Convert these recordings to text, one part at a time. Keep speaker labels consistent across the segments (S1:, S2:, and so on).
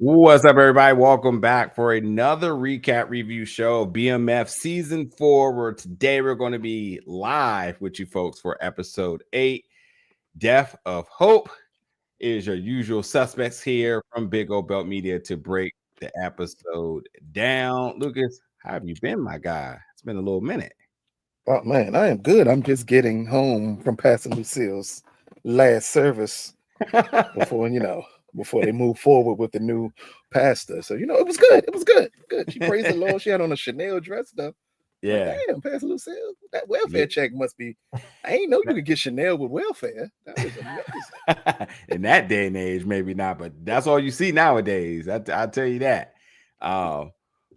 S1: What's up, everybody? Welcome back for another recap review show of BMF Season 4, where today we're going to be live with you folks for Episode 8, Death of Hope. It is your usual suspects here from Big Old Belt Media to break the episode down. Lucas, how have you been, my guy? It's been a little minute.
S2: Oh, man, I am good. I'm just getting home from passing Lucille's last service before they move forward with the new pastor. So, it was good. It was good. Good. She praised the Lord. She had on a Chanel dress stuff.
S1: Yeah.
S2: Like, damn, Pastor Lucille, that welfare check must be. I ain't know you could get Chanel with welfare. That was amazing.
S1: In that day and age, maybe not, but that's all you see nowadays. I'll tell you that. Yeah,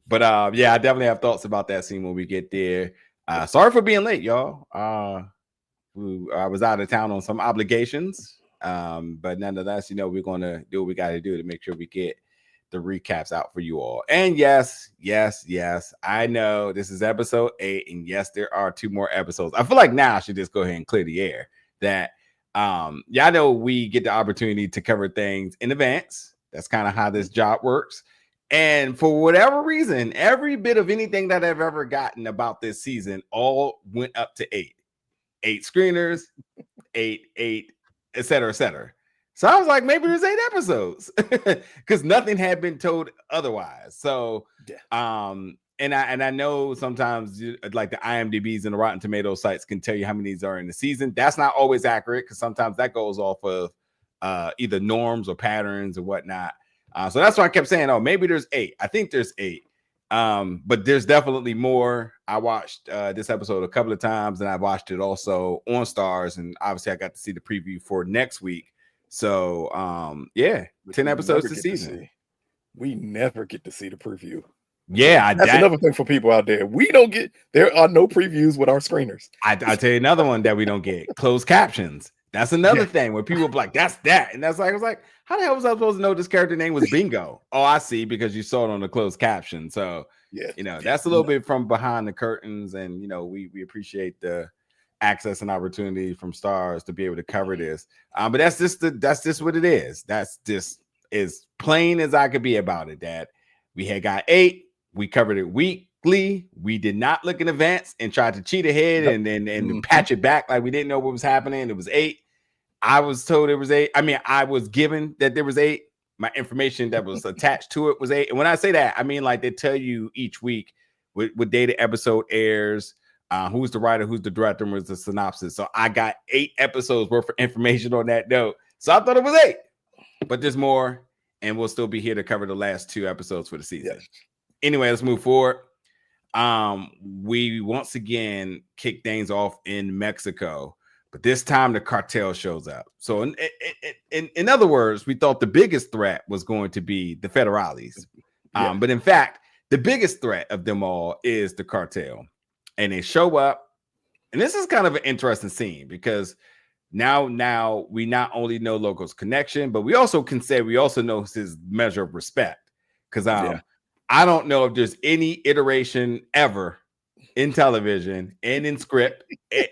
S1: I definitely have thoughts about that scene when we get there. Sorry for being late, y'all. I was out of town on some obligations. But nonetheless, we're going to do what we got to do to make sure we get the recaps out for you all. And yes, I know this is episode 8, and yes, there are 2 more episodes. I feel like now I should just go ahead and clear the air that I know we get the opportunity to cover things in advance. That's kind of how this job works. And for whatever reason, every bit of anything that I've ever gotten about this season all went up to 8 screeners, 8, et cetera. So I was like, maybe there's 8 episodes because nothing had been told otherwise. So, and I know sometimes like the IMDb's and the Rotten Tomatoes sites can tell you how many are in the season. That's not always accurate because sometimes that goes off of either norms or patterns or whatnot. So that's why I kept saying, oh, maybe there's 8. I think there's 8. But there's definitely more. I watched this episode a couple of times, and I watched it also on STARZ, and obviously I got to see the preview for next week. So 10 episodes this season.
S2: We never get to see the preview.
S1: Yeah,
S2: that's another thing for people out there. There are no previews with our screeners.
S1: I tell you another one that we don't get: closed captions. That's another thing where people are like, that's that. And I was like, how the hell was I supposed to know this character name was Bingo? Oh, I see, because you saw it on the closed caption. So, that's a little bit from behind the curtains. And, we appreciate the access and opportunity from STARZ to be able to cover this. But that's just what it is. That's just as plain as I could be about it, that we had got 8. We covered it weekly. We did not look in advance and tried to cheat ahead and patch it back like we didn't know what was happening. It was 8. I was told it was 8. I mean, I was given that there was 8. My information that was attached to it was 8. And when I say that, I mean like they tell you each week what day the episode airs, who's the writer, who's the director, and what's the synopsis. So I got 8 episodes worth of information on that note. So I thought it was 8. But there's more, and we'll still be here to cover the last 2 episodes for the season. Yes. Anyway, let's move forward. We once again kick things off in Mexico. But this time the cartel shows up. So in other words, we thought the biggest threat was going to be the federales. But in fact, the biggest threat of them all is the cartel. And they show up. And this is kind of an interesting scene because now we not only know Loco's connection, but we also know his measure of respect. Because I don't know if there's any iteration ever in television and in script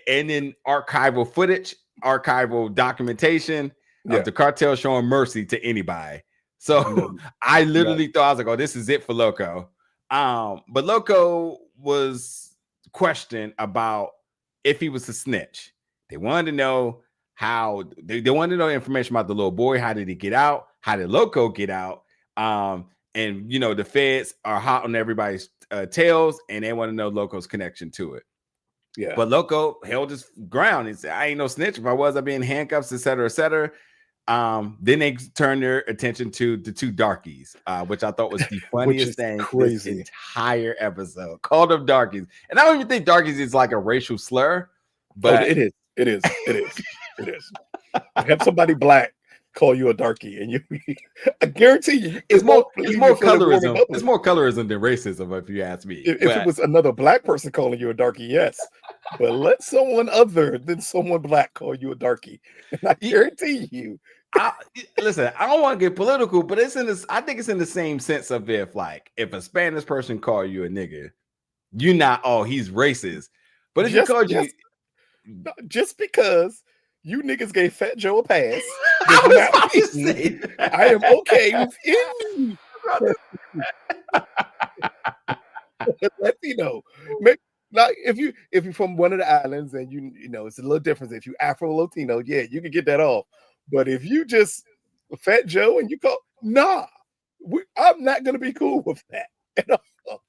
S1: and in archival footage, archival documentation of the cartel showing mercy to anybody. So I literally thought, I was like, oh, this is it for Loco. But Loco was questioned about if he was a snitch. They wanted to know how, they wanted to know information about the little boy. How did he get out? How did Loco get out? And, the feds are hot on everybody's tails, and they want to know Loco's connection to it. Yeah. But Loco held his ground and said, I ain't no snitch. If I was, I'd be in handcuffs, et cetera, et cetera. Then they turned their attention to the 2 darkies, which I thought was the funniest thing this entire episode. Called them darkies. And I don't even think darkies is like a racial slur, but
S2: it is. Have somebody black call you a darkie, and I guarantee you
S1: it's more colorism. It's more colorism than racism, if you ask me.
S2: If it was another black person calling you a darkie, yes. But let someone other than someone black call you a darkie, and I guarantee you.
S1: Listen, I don't want to get political, but it's in this. I think it's in the same sense of if a Spanish person call you a nigga, you're not. Oh, he's racist. But if he called you,
S2: just because you niggas gave Fat Joe a pass, I am okay with any Latino. Like if you're from one of the islands and you know it's a little different. If you Afro Latino, yeah, you can get that off. But if you just Fat Joe and you call I'm not gonna be cool with that at all.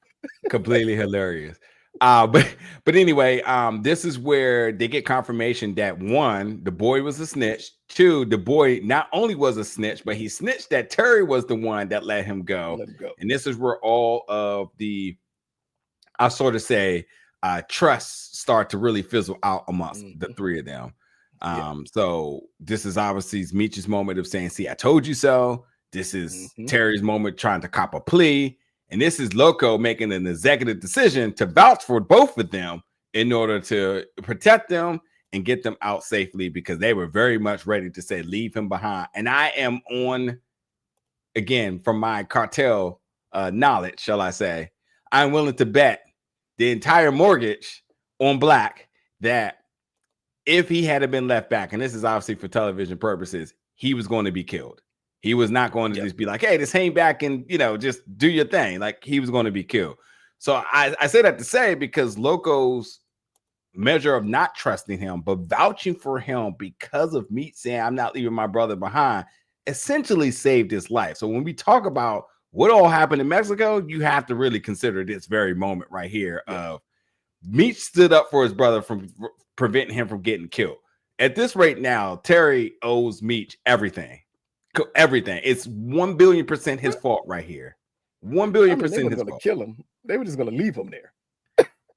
S1: Completely hilarious. But anyway, this is where they get confirmation that one, the boy was a snitch. Two, the boy not only was a snitch, but he snitched that Terry was the one that let him go. And this is where all of the, I'll sort of say, trusts start to really fizzle out amongst the three of them. So this is obviously Meech's moment of saying, "See, I told you so." This is Terry's moment trying to cop a plea. And this is Loco making an executive decision to vouch for both of them in order to protect them and get them out safely, because they were very much ready to say, leave him behind. And I am on, again, from my cartel knowledge, shall I say, I'm willing to bet the entire mortgage on Black that if he had been left back, and this is obviously for television purposes, he was going to be killed. He was not going to just be like, hey, just hang back and, just do your thing. Like, he was going to be killed. So I say that to say, because Loco's measure of not trusting him, but vouching for him because of Meech saying, I'm not leaving my brother behind, essentially saved his life. So when we talk about what all happened in Mexico, you have to really consider this very moment right here of Meech stood up for his brother from preventing him from getting killed. At this rate now, Terry owes Meech everything. Everything. It's 1 billion% his fault right here. 1 billion% his fault. They were going to
S2: kill him. They were just going to leave him there.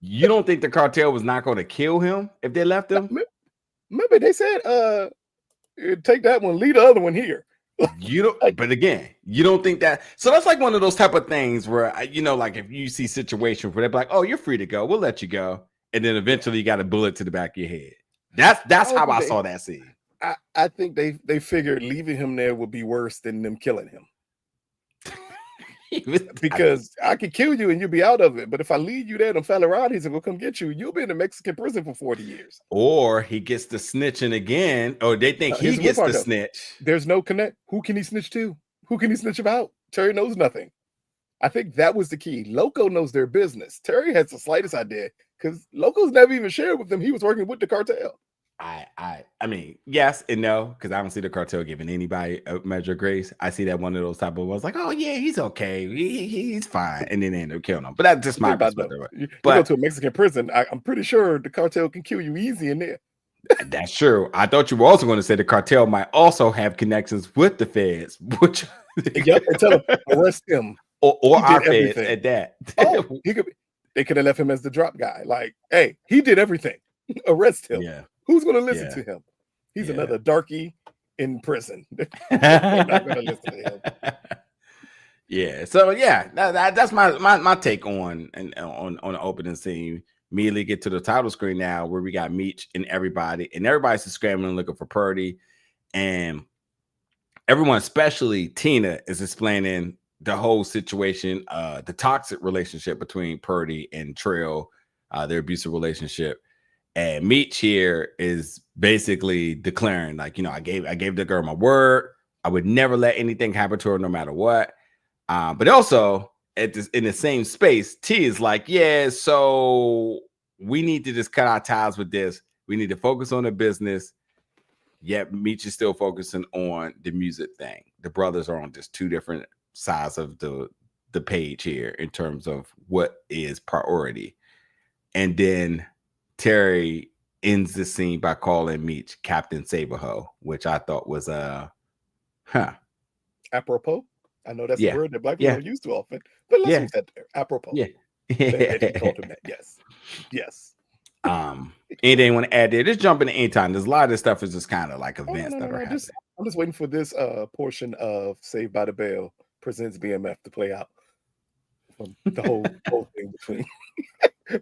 S1: You don't think the cartel was not going to kill him if they left him?
S2: Maybe they said, take that one, leave the other one here.
S1: You don't, but again, you don't think that. So that's like one of those type of things where, like if you see situations where they're like, oh, you're free to go, we'll let you go. And then eventually you got a bullet to the back of your head. That's how I saw that scene.
S2: I think they figured leaving him there would be worse than them killing him. Because I could kill you and you'll be out of it. But if I leave you there, them Federales will come get you. You'll be in a Mexican prison for 40 years.
S1: Or he gets the snitching again. Or they think he gets the snitch.
S2: There's no connect. Who can he snitch to? Who can he snitch about? Terry knows nothing. I think that was the key. Loco knows their business. Terry has the slightest idea because Loco's never even shared with them he was working with the cartel.
S1: I mean, yes and no, because I don't see the cartel giving anybody a measure of grace. I see that one of those type of ones like, oh yeah, he's okay, he's fine, and then they end up killing him. But that's just my perspective.
S2: You go to a Mexican prison, I'm pretty sure the cartel can kill you easy in there.
S1: That's true. I thought you were also going to say the cartel might also have connections with the feds, which
S2: and tell them arrest him
S1: or our feds at that.
S2: They could have left him as the drop guy. Like, hey, he did everything. Arrest him.
S1: Yeah.
S2: Who's going to listen to him? He's another darky in prison. They're not going to listen to him.
S1: Yeah. So that's my take on the opening scene. Immediately get to the title screen now, where we got Meech and everybody's just scrambling looking for Purdy, and everyone, especially Tina, is explaining the whole situation, the toxic relationship between Purdy and Trail, their abusive relationship. And Meech here is basically declaring, like, I gave the girl my word. I would never let anything happen to her, no matter what. But also in the same space, T is like, yeah, so we need to just cut our ties with this. We need to focus on the business. Yet Meech is still focusing on the music thing. The brothers are on just two different sides of the page here in terms of what is priority. And then Terry ends the scene by calling Meech Captain Saberho, which I thought was
S2: apropos. I know that's a word that black people don't use too often, but let's use that there. Apropos.
S1: Yeah.
S2: He called him that. Yes.
S1: Anything you want to add there? Just jump in anytime. There's a lot of this stuff is just kind of like events that are happening.
S2: I'm just waiting for this portion of Saved by the Bell presents BMF to play out. The whole thing between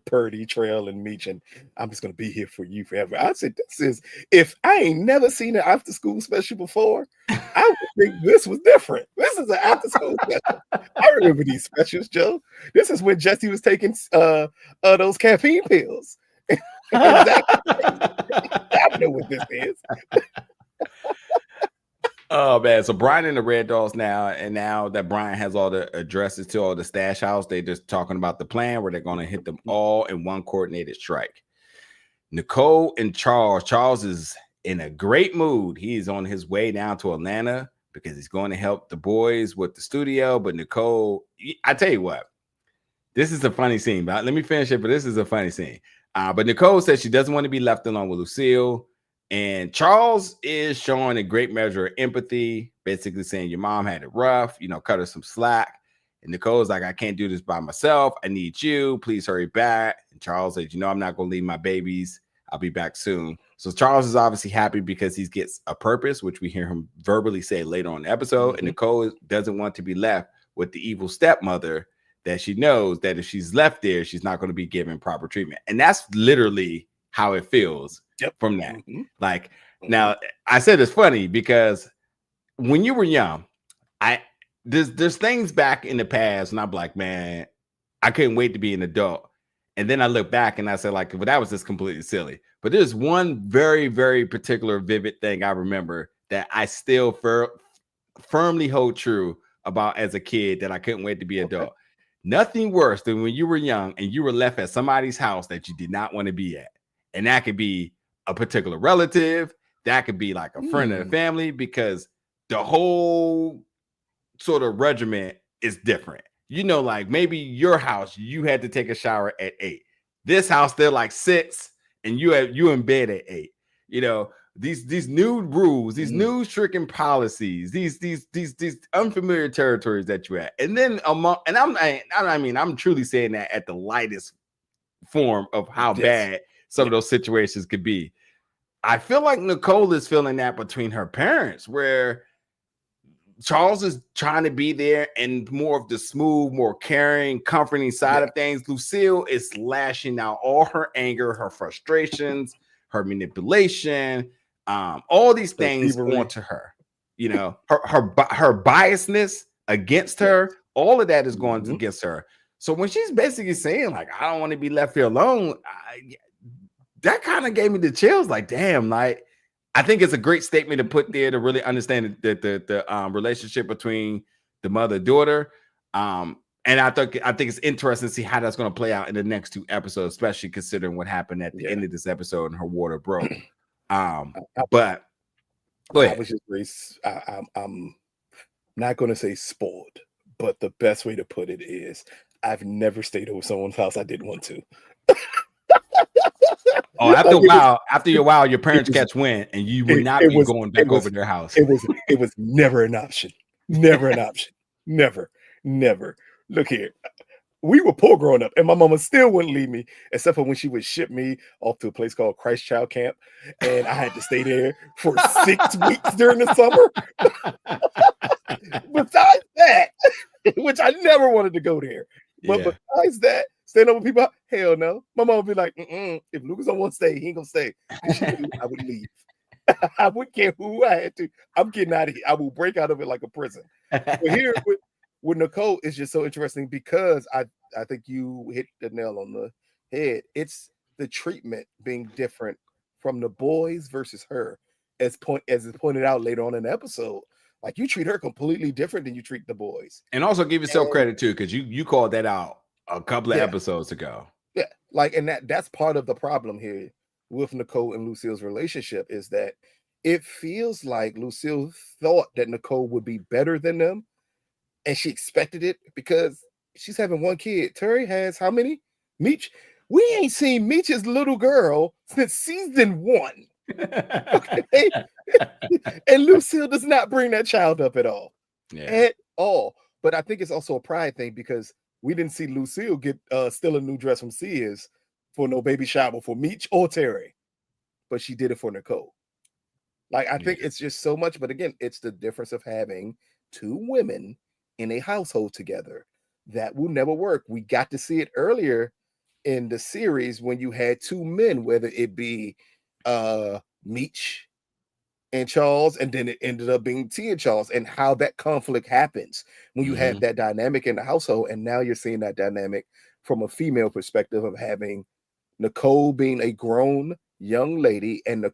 S2: Purdy, Trail, and Meech, and I'm just gonna be here for you forever. I said, this is, if I ain't never seen an after school special before, I would think this was different. This is an after school special. I remember these specials, Joe. This is when Jesse was taking those caffeine pills. I know what this is.
S1: Oh man, so Brian and the Red Dolls now, and now that Brian has all the addresses to all the stash house, they just talking about the plan where they're going to hit them all in one coordinated strike. Nicole and Charles is in a great mood. He's on his way down to Atlanta because he's going to help the boys with the studio. But Nicole, I tell you what, this is a funny scene. But let me finish it. But this is a funny scene. But Nicole says she doesn't want to be left alone with Lucille. And Charles is showing a great measure of empathy, basically saying your mom had it rough, cut her some slack. And Nicole's like, I can't do this by myself. I need you. Please hurry back. And Charles says, I'm not going to leave my babies. I'll be back soon. So Charles is obviously happy because he gets a purpose, which we hear him verbally say later on in the episode. And Nicole doesn't want to be left with the evil stepmother that she knows that if she's left there, she's not going to be given proper treatment. And that's literally how it feels from that. Like, now I said it's funny because when you were young, there's things back in the past and I'm like, man, I couldn't wait to be an adult. And then I look back and I said, like, well, that was just completely silly. But there's one very, very particular vivid thing I remember that I still firmly hold true about as a kid that I couldn't wait to be an adult. Nothing worse than when you were young and you were left at somebody's house that you did not want to be at. And that could be a particular relative. That could be like a friend of the family, because the whole sort of regiment is different. Like maybe your house, you had to take a shower at 8. This house, they're like 6 and you in bed at 8. These new rules, these new stricken policies, these unfamiliar territories that you're at. And then I'm truly saying that at the lightest form of how bad some of those situations could be. I feel like Nicole is feeling that between her parents, where Charles is trying to be there and more of the smooth, more caring, comforting side of things. Lucille is lashing out all her anger, her frustrations, her manipulation, all these things onto her. Her biasness against her, all of that is going against her. So when she's basically saying, like, I don't want to be left here alone, that kind of gave me the chills. Like, damn, like, I think it's a great statement to put there to really understand the relationship between the mother-daughter. And I think it's interesting to see how that's going to play out in the next 2 episodes, especially considering what happened at the end of this episode and her water broke. But go ahead.
S2: I was just I'm not going to say spoiled, but the best way to put it is I've never stayed over someone's house I didn't want to.
S1: Oh, after a while, your parents catch wind, and you would not be going back over their house.
S2: It was never an option. Never an option. Never. Look here. We were poor growing up, and my mama still wouldn't leave me, except for when she would ship me off to a place called Christ Child Camp, and I had to stay there for 6 weeks during the summer. Besides that, which I never wanted to go there. But besides that, staying over people, hell no. My mom would be like, if Lucas don't want to stay, he ain't gonna stay. I would leave. I wouldn't care who I had to. I'm getting out of here. I will break out of it like a prison. But here with Nicole, it's just so interesting because I think you hit the nail on the head. It's the treatment being different from the boys versus her, as is pointed out later on in the episode. Like, you treat her completely different than you treat the boys.
S1: And also give yourself credit too, because you called that out a couple of episodes ago.
S2: Yeah, like, and that's part of the problem here with Nicole and Lucille's relationship, is that it feels like Lucille thought that Nicole would be better than them, and she expected it because she's having one kid. Terry has how many? Meech. We ain't seen Meech's little girl since season 1. Okay. And Lucille does not bring that child up at all. At all. But I think it's also a pride thing, because we didn't see Lucille get still a new dress from Sears for no baby shower for Meech or Terry, but she did it for Nicole. Like, I think it's just so much. But again, it's the difference of having 2 women in a household together. That will never work. We got to see it earlier in the series when you had 2 men, whether it be Meech and Charles, and then it ended up being T and Charles, and how that conflict happens when you have that dynamic in the household. And now you're seeing that dynamic from a female perspective of having Nicole being a grown young lady, and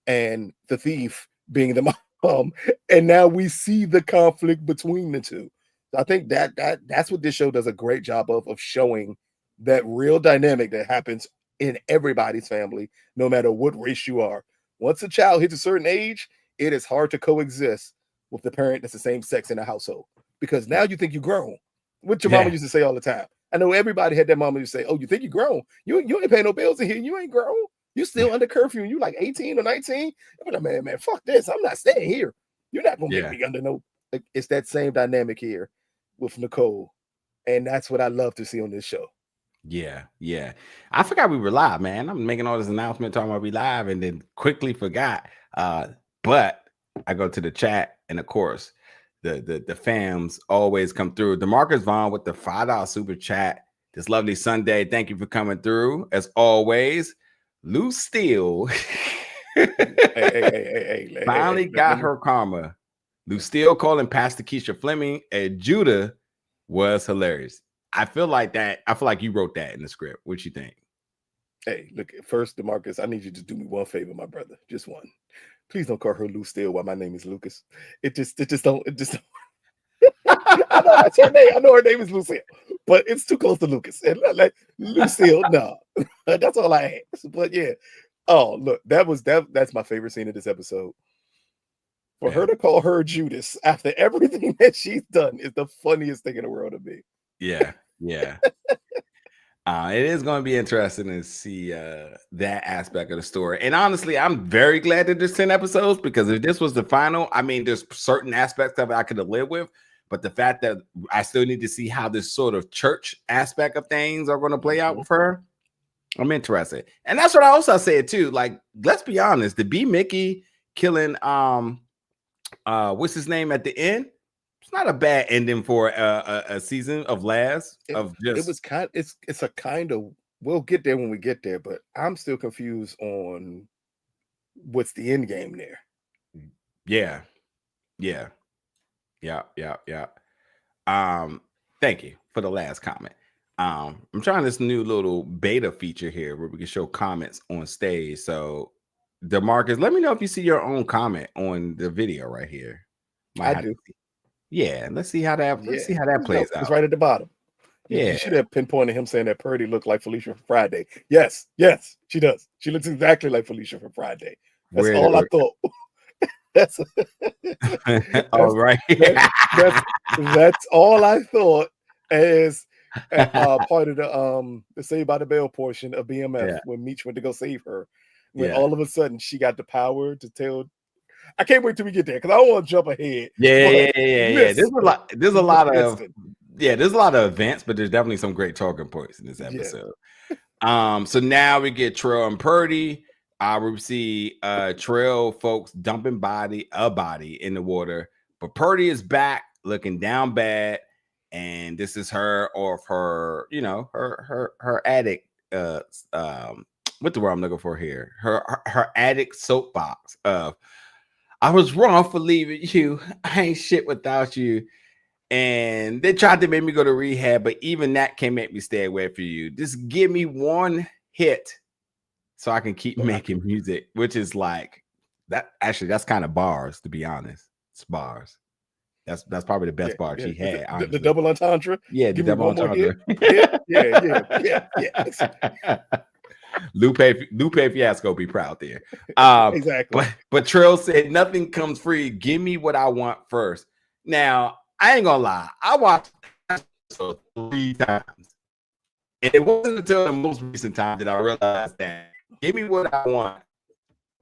S2: and the thief being the mom, and now we see the conflict between the two. I think that's what this show does a great job of showing that real dynamic that happens in everybody's family, no matter what race you are. Once a child hits a certain age, it is hard to coexist with the parent that's the same sex in the household, because now you think you're grown. What your mama used to say all the time. I know everybody had that mama who say, "Oh, you think you're grown? You ain't paying no bills in here. You ain't grown. You still under curfew. You like 18 or 19." I'm like, man, fuck this. I'm not staying here. You're not gonna make me under no. Like, it's that same dynamic here with Nicole, and that's what I love to see on this show.
S1: Yeah. I forgot we were live, man. I'm making all this announcement talking about we live, and then quickly forgot. But I go to the chat, and of course, the fams always come through. DeMarcus Vaughn with the $5 super chat this lovely Sunday. Thank you for coming through as always. Lucille finally got her karma. Lucille calling Pastor Keisha Fleming and Judah was hilarious. I feel like you wrote that in the script. What you think?
S2: Hey, look, first, DeMarcus, I need you to do me one favor, my brother. Just one. Please don't call her Lucille while my name is Lucas. It just don't. I know that's her name. I know her name is Lucille, but it's too close to Lucas. And like Lucille, no. That's all I asked. But yeah. Oh, look, that's my favorite scene of this episode. For her to call her Judas after everything that she's done is the funniest thing in the world to me.
S1: Yeah. It is going to be interesting to see that aspect of the story. And honestly, I'm very glad that there's 10 episodes, because if this was the final, I mean, there's certain aspects of it I could have lived with. But the fact that I still need to see how this sort of church aspect of things are going to play out with her, I'm interested. And that's what I also said too. Like, let's be honest, the B Mickey killing what's his name at the end, it's not a bad ending for a season of last of just.
S2: It was it's a kind of, we'll get there when we get there, but I'm still confused on what's the end game there.
S1: Yeah. Thank you for the last comment. I'm trying this new little beta feature here where we can show comments on stage. So DeMarcus, let me know if you see your own comment on the video right here.
S2: I do.
S1: Yeah, let's see how that plays out.
S2: It's right at the bottom.
S1: Yeah,
S2: you should have pinpointed him saying that Purdy looked like Felicia from Friday. Yes, she does. She looks exactly like Felicia from Friday. That's all I thought. That's
S1: all right.
S2: That's all I thought as part of the Saved by the Bell portion of BMF when Meech went to go save her. When all of a sudden she got the power to tell. I can't wait till we get there because I don't want to jump ahead.
S1: Yeah. There's a lot of events, but there's definitely some great talking points in this episode. So now we get Trail and Purdy. We see Trail folks dumping a body in the water, but Purdy is back looking down bad, and this is her addict. What the word I'm looking for here? Her addict soapbox of, I was wrong for leaving you. I ain't shit without you. And they tried to make me go to rehab, but even that can't make me stay away from you. Just give me one hit so I can keep making music, which is like that. Actually, that's kind of bars, to be honest. It's bars. That's probably the best bar she had.
S2: The double entendre.
S1: Yeah, the double entendre.
S2: Yeah.
S1: Lupe Fiasco be proud there.
S2: Exactly.
S1: But Trill said nothing comes free. Give me what I want first. Now, I ain't gonna lie. I watched episode 3 times. And it wasn't until the most recent time that I realized that give me what I want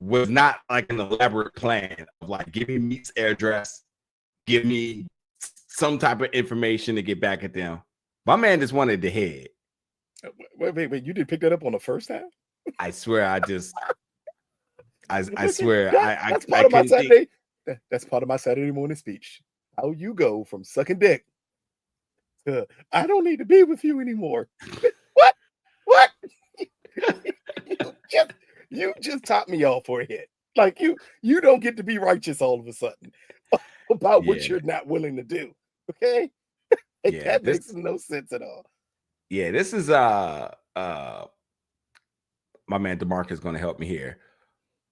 S1: was not like an elaborate plan of like, give me Meek's address, give me some type of information to get back at them. My man just wanted the head.
S2: Wait, you didn't pick that up on the first time?
S1: I swear, I swear,
S2: that's part of my Saturday. That's part of my Saturday morning speech. How you go from sucking dick to I don't need to be with you anymore. What? you just topped me off for a hit. Like you don't get to be righteous all of a sudden about what you're not willing to do. Okay? That makes no sense at all.
S1: Yeah, this is my man DeMarcus is going to help me here.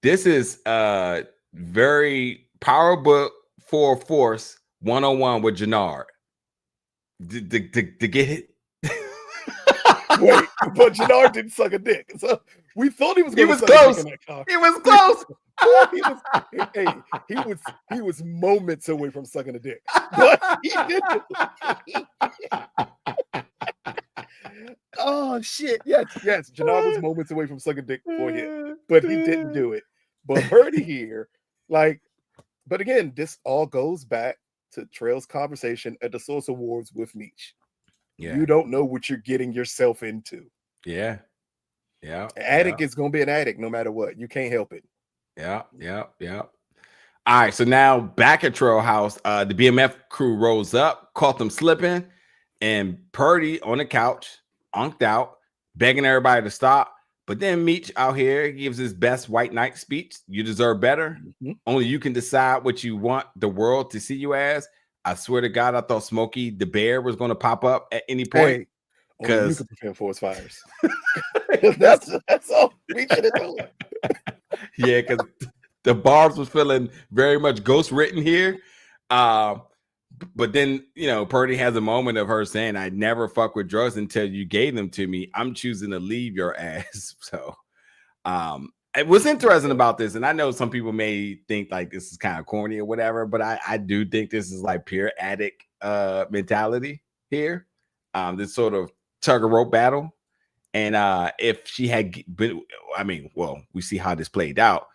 S1: This is very powerful for force 101 with Jannard. To get it.
S2: Wait, but Jannard didn't suck a dick. So we thought he was going to suck
S1: close.
S2: a dick in that car.
S1: He was close.
S2: He was moments away from sucking a dick. But he didn't. Oh shit. Yes. Jannard was moments away from sucking dick before hit, but he didn't do it. But Purdy here, like, but again, this all goes back to Trail's conversation at the Source Awards with Meech. Yeah. You don't know what you're getting yourself into.
S1: Yeah.
S2: An addict is going to be an addict no matter what. You can't help it.
S1: Yeah. All right, so now back at Trail House, the BMF crew rolls up, caught them slipping, and Purdy on the couch, unked out, begging everybody to stop. But then Meech out here gives his best white knight speech. You deserve better. Mm-hmm. Only you can decide what you want the world to see you as. I swear to God, I thought Smokey the Bear was going to pop up at any point.
S2: Because you can prepare forest fires. that's all Meech should have told.
S1: Yeah, because the barbs was feeling very much ghost written here. But then, Purdy has a moment of her saying, I never fuck with drugs until you gave them to me. I'm choosing to leave your ass. So what's interesting about this, and I know some people may think like this is kind of corny or whatever, but I do think this is like pure addict mentality here. This sort of tug of rope battle. And if she had been, we see how this played out.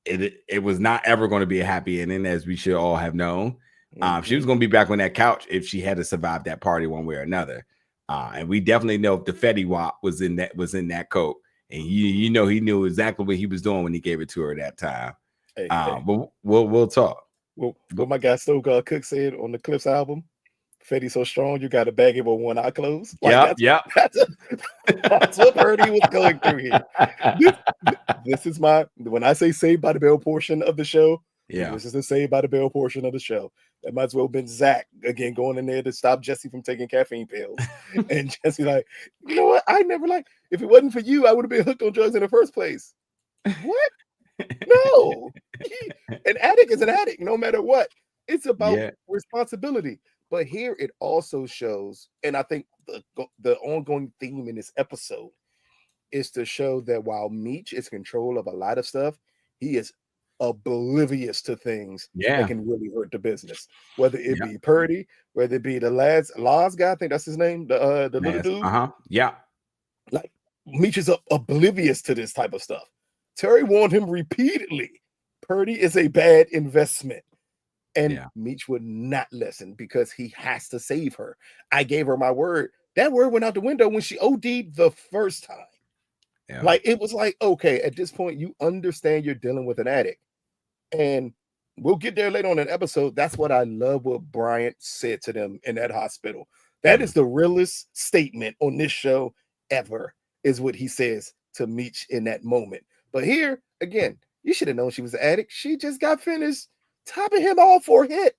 S1: It was not ever going to be a happy ending, as we should all have known. She was going to be back on that couch if she had to survive that party one way or another. And we definitely know if the Fetty Wap was in that coat, and he knew exactly what he was doing when he gave it to her that time. But we'll talk.
S2: Well, what my guy Stoke Cook said on the Clips album, Fetty so strong you got to bag it with one eye closed.
S1: Like,
S2: that's what Purdy was going through here. This is when I say Saved by the Bell portion of the show.
S1: Yeah,
S2: this is the Saved by the Bell portion of the show. That might as well have been Zach again going in there to stop Jesse from taking caffeine pills. And Jesse like, you know what? I never if it wasn't for you, I would have been hooked on drugs in the first place. What? No. An addict is an addict, no matter what. It's about responsibility. But here it also shows, and I think the ongoing theme in this episode is to show that while Meech is in control of a lot of stuff, he is oblivious to things that can really hurt the business. Whether it be Purdy, whether it be the Laz guy, I think that's his name, the little dude.
S1: Yeah.
S2: Like Meech is oblivious to this type of stuff. Terry warned him repeatedly. Purdy is a bad investment. And Meech would not listen because he has to save her. I gave her my word. That word went out the window when she OD'd the first time. Yeah. Like, it was like, okay, at this point, you understand you're dealing with an addict. And we'll get there later on in the episode. That's what I love what Bryant said to them in that hospital. That is the realest statement on this show ever, is what he says to Meech in that moment. But here, again, you should have known she was an addict. She just got finished topping him off for a hit.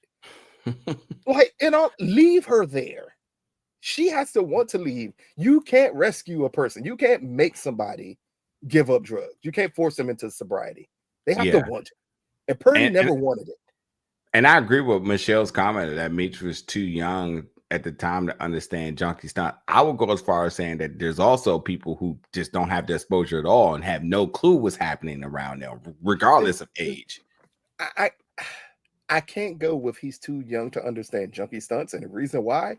S2: Leave her there. She has to want to leave. You can't rescue a person. You can't make somebody give up drugs. You can't force them into sobriety. They have to want it. And Purdy never wanted it.
S1: And I agree with Michelle's comment that Meech was too young at the time to understand junkie stunt. I would go as far as saying that there's also people who just don't have the exposure at all and have no clue what's happening around them, regardless of age.
S2: I can't go with he's too young to understand junkie stunts. And the reason why,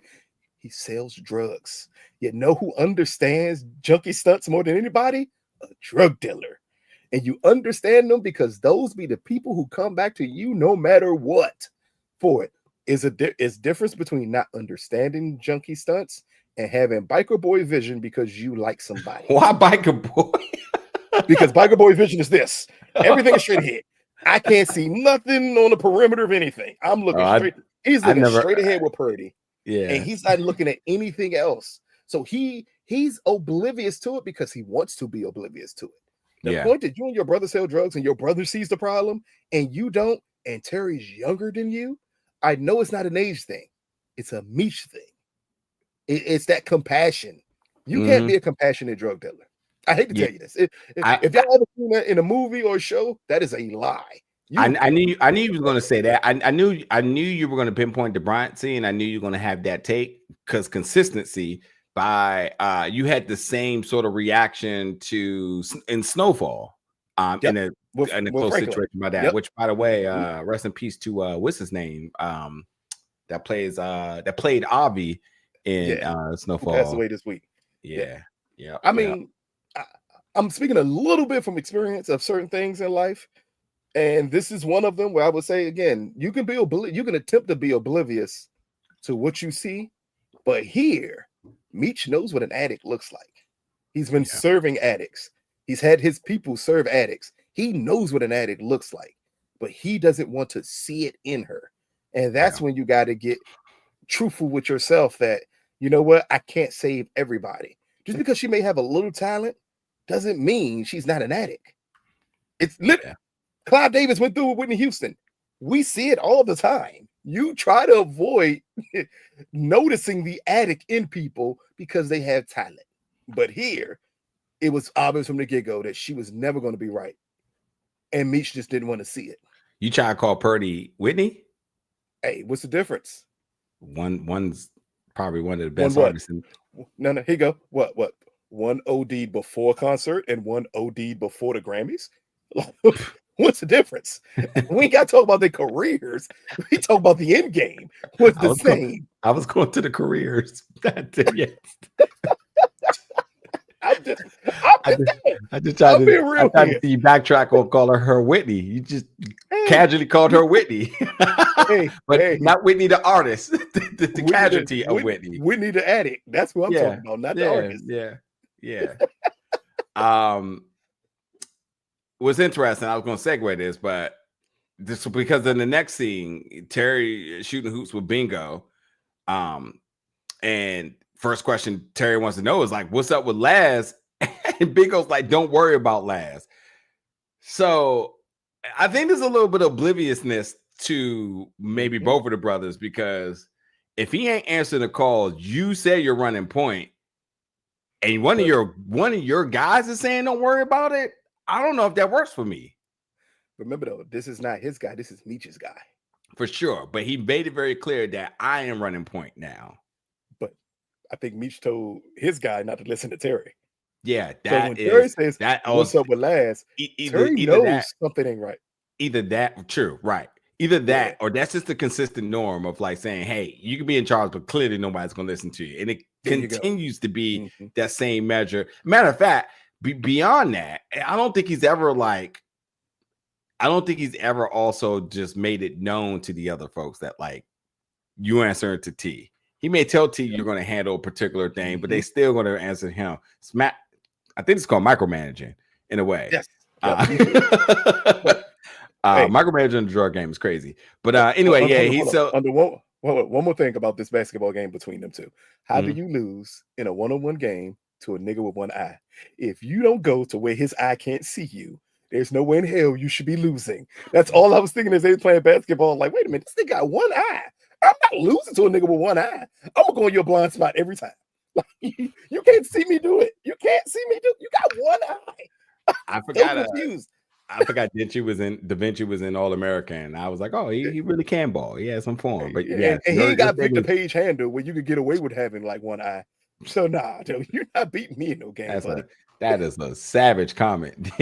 S2: he sells drugs. You know who understands junkie stunts more than anybody? A drug dealer. And you understand them because those be the people who come back to you no matter what for it. Is difference between not understanding junkie stunts and having biker boy vision because you like somebody.
S1: Why biker boy?
S2: Because biker boy vision is this. Everything is straight ahead. I can't see nothing on the perimeter of anything. I'm looking straight. He's looking straight ahead with Purdy.
S1: Yeah.
S2: And he's not looking at anything else. So he's oblivious to it because he wants to be oblivious to it. The point that you and your brother sell drugs and your brother sees the problem and you don't, and Terry's younger than you, I know it's not an age thing. It's a Meech thing. It's that compassion. You can't be a compassionate drug dealer. I hate to tell you this. If y'all ever seen that in a movie or a show, that is a lie.
S1: I knew you were going to say that. I knew you were going to pinpoint the Bryant scene. I knew you were going to have that take because consistency. By you had the same sort of reaction to in Snowfall. In a close situation by that. Yep. Which, by the way, rest in peace to what's his name? That played Avi in Snowfall.
S2: He passed away this week.
S1: Yeah.
S2: I mean, I'm speaking a little bit from experience of certain things in life, and this is one of them where I would say again, you can attempt to be oblivious to what you see, but here, Meech knows what an addict looks like. He's been serving addicts. He's had his people serve addicts. He knows what an addict looks like, but he doesn't want to see it in her. And that's when you got to get truthful with yourself that, you know what, I can't save everybody. Just because she may have a little talent doesn't mean she's not an addict. It's literally Clive Davis went through it with Whitney Houston. We see it all the time. You try to avoid noticing the addict in people because they have talent. But here, it was obvious from the get-go that she was never going to be right. And Meech just didn't want to see it.
S1: You try to call Purdy Whitney?
S2: Hey, what's the difference?
S1: One's probably one of the best artists.
S2: No, here you go. What? One OD'd before concert and one OD'd before the Grammys? What's the difference? We ain't got to talk about their careers. We talk about the end game. What's the same?
S1: I was going to the careers. Yes. I just tried to see you backtrack or call her Whitney. You just casually called her Whitney. But not Whitney the artist, the casualty of Whitney.
S2: Whitney the addict. That's what I'm talking about, not the artist.
S1: Yeah. What's interesting, I was going to segue this, but this because in the next scene, Terry shooting hoops with Bingo. And first question Terry wants to know is like, what's up with Laz? And Bingo's like, don't worry about Laz. So I think there's a little bit of obliviousness to maybe both of the brothers, because if he ain't answering the calls, you say you're running point, and one of your guys is saying don't worry about it. I don't know if that works for me.
S2: Remember though, this is not his guy. This is Meech's guy.
S1: For sure. But he made it very clear that I am running point now.
S2: But I think Meech told his guy not to listen to Terry.
S1: Yeah,
S2: Terry says, what's up with Laz? Terry knows something ain't right.
S1: Either that, true, right. Either that, or that's just the consistent norm of like saying, hey, you can be in charge, but clearly nobody's going to listen to you. And it continues to be that same measure. Matter of fact, beyond that, I don't think he's ever also just made it known to the other folks that like you answer to T. He may tell T you're going to handle a particular thing, but they still going to answer him. I think it's called micromanaging in a way.
S2: Yes.
S1: Micromanaging in the drug game is crazy. But anyway, he's so.
S2: One more thing about this basketball game between them two. How do you lose in a one-on-one game to a nigga with one eye? If you don't go to where his eye can't see you, there's no way in hell you should be losing. That's all I was thinking as they were playing basketball. Like, wait a minute, this nigga got one eye. I'm not losing to a nigga with one eye. I'm gonna go in your blind spot every time. Like, you can't see me do it. You can't see me do it. You got one eye.
S1: I forgot. I forgot Da Vinci was in All American. I was like, oh, he really can ball. He has some form. But yeah,
S2: and he ain't got Victor Page handle where you could get away with having like one eye. So nah, dude, you're not beating me in no game, buddy.
S1: That is a savage comment.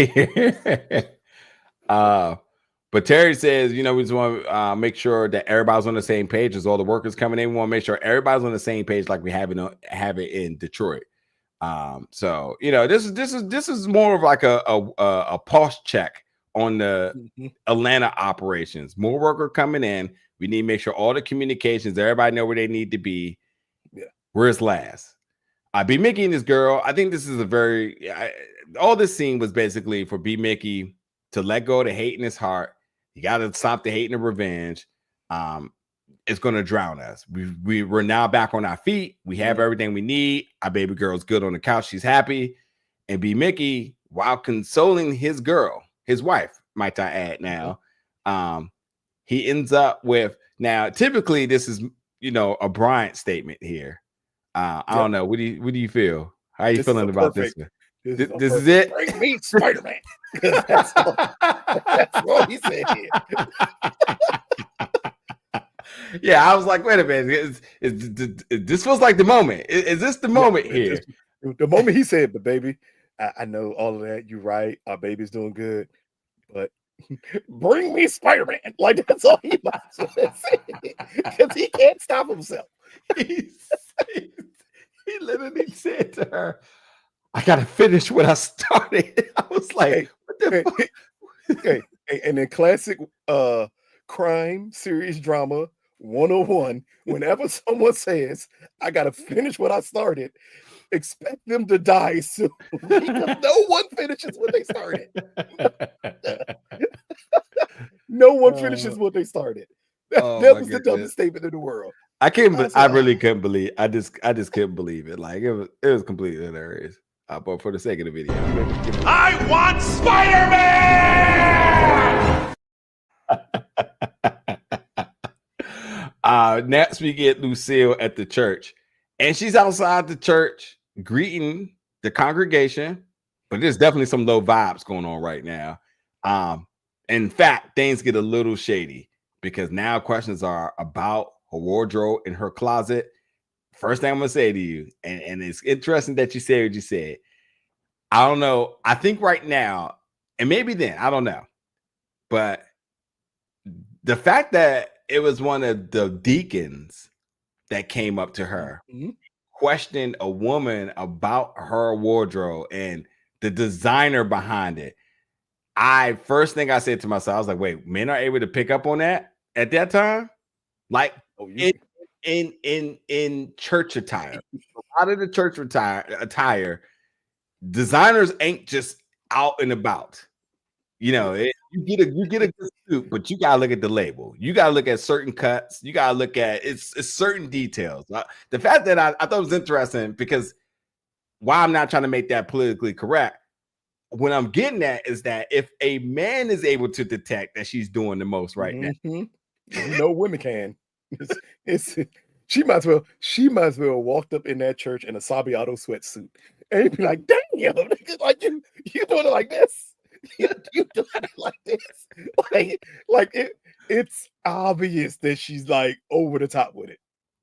S1: But Terry says, we just want to make sure that everybody's on the same page as all the workers coming in. We want to make sure everybody's on the same page like we have it in Detroit. So this is more of like a pulse check on the Atlanta operations. More worker coming in. We need to make sure all the communications, everybody know where they need to be.
S2: Yeah.
S1: Where's Laz? B Mickey and this girl. I think this is all this scene was basically for B Mickey to let go of the hate in his heart. You got to stop the hate and the revenge. It's going to drown us. We're now back on our feet. We have everything we need. Our baby girl's good on the couch. She's happy. And B Mickey, while consoling his girl, his wife, might I add now, he ends up with, now, typically this is, a Bryant statement here. I don't know. What do you feel? How are you feeling about this one? This is it.
S2: Bring me Spider-Man. That's what he said.
S1: Yeah, I was like, wait a minute. This feels like the moment. Is this the moment here?
S2: The moment he said, but baby, I know all of that. You're right. Our baby's doing good. But bring me Spider-Man. Like, that's all he wants to say. Because he can't stop himself.
S1: He literally said to her, I gotta finish what I started. I was like, what the fuck?
S2: Okay. And in classic crime series drama 101, whenever someone says, I gotta finish what I started, expect them to die soon. Because no one finishes what they started. No one finishes what they started. That was the dumbest statement in the world.
S1: I really couldn't believe. I just couldn't believe it. Like, it was completely hilarious. But for the sake of the video,
S3: I want Spider-Man.
S1: Next we get Lucille at the church, and she's outside the church greeting the congregation. But there's definitely some low vibes going on right now. In fact, things get a little shady because now questions are about her wardrobe in her closet. First thing I'm gonna say to you, and it's interesting that you said what you said. I don't know. I think right now, and maybe then, I don't know. But the fact that it was one of the deacons that came up to her, questioned a woman about her wardrobe and the designer behind it. First thing I said to myself, I was like, wait, men are able to pick up on that at that time? Like in church attire. A lot of the church attire, designers ain't just out and about. You know, you get a good suit, but you gotta look at the label. You gotta look at certain cuts. You gotta look at it's certain details. The fact that I thought it was interesting because why I'm not trying to make that politically correct. What I'm getting at is that if a man is able to detect that she's doing the most right now,
S2: no women can. She might as well walked up in that church in a Sabiato sweatsuit and be like, damn, like you doing it like this. You doing it like this. It's obvious that she's like over the top with it.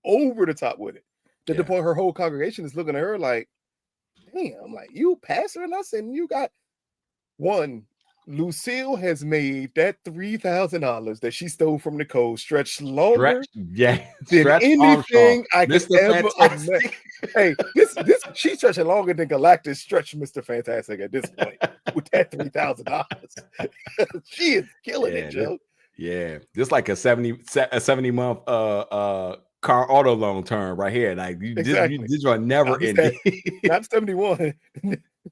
S2: To the point her whole congregation is looking at her like, damn, like you pastoring us and you got one. Lucille has made that $3,000 that she stole from Nicole stretch longer than anything I could ever imagine. Hey, this she's stretching longer than Galactus stretched Mr. Fantastic at this point with that $3,000. She is killing it, Joe.
S1: Yeah, just like a 70-month car auto loan term right here. Like these are never ending.
S2: Not 71.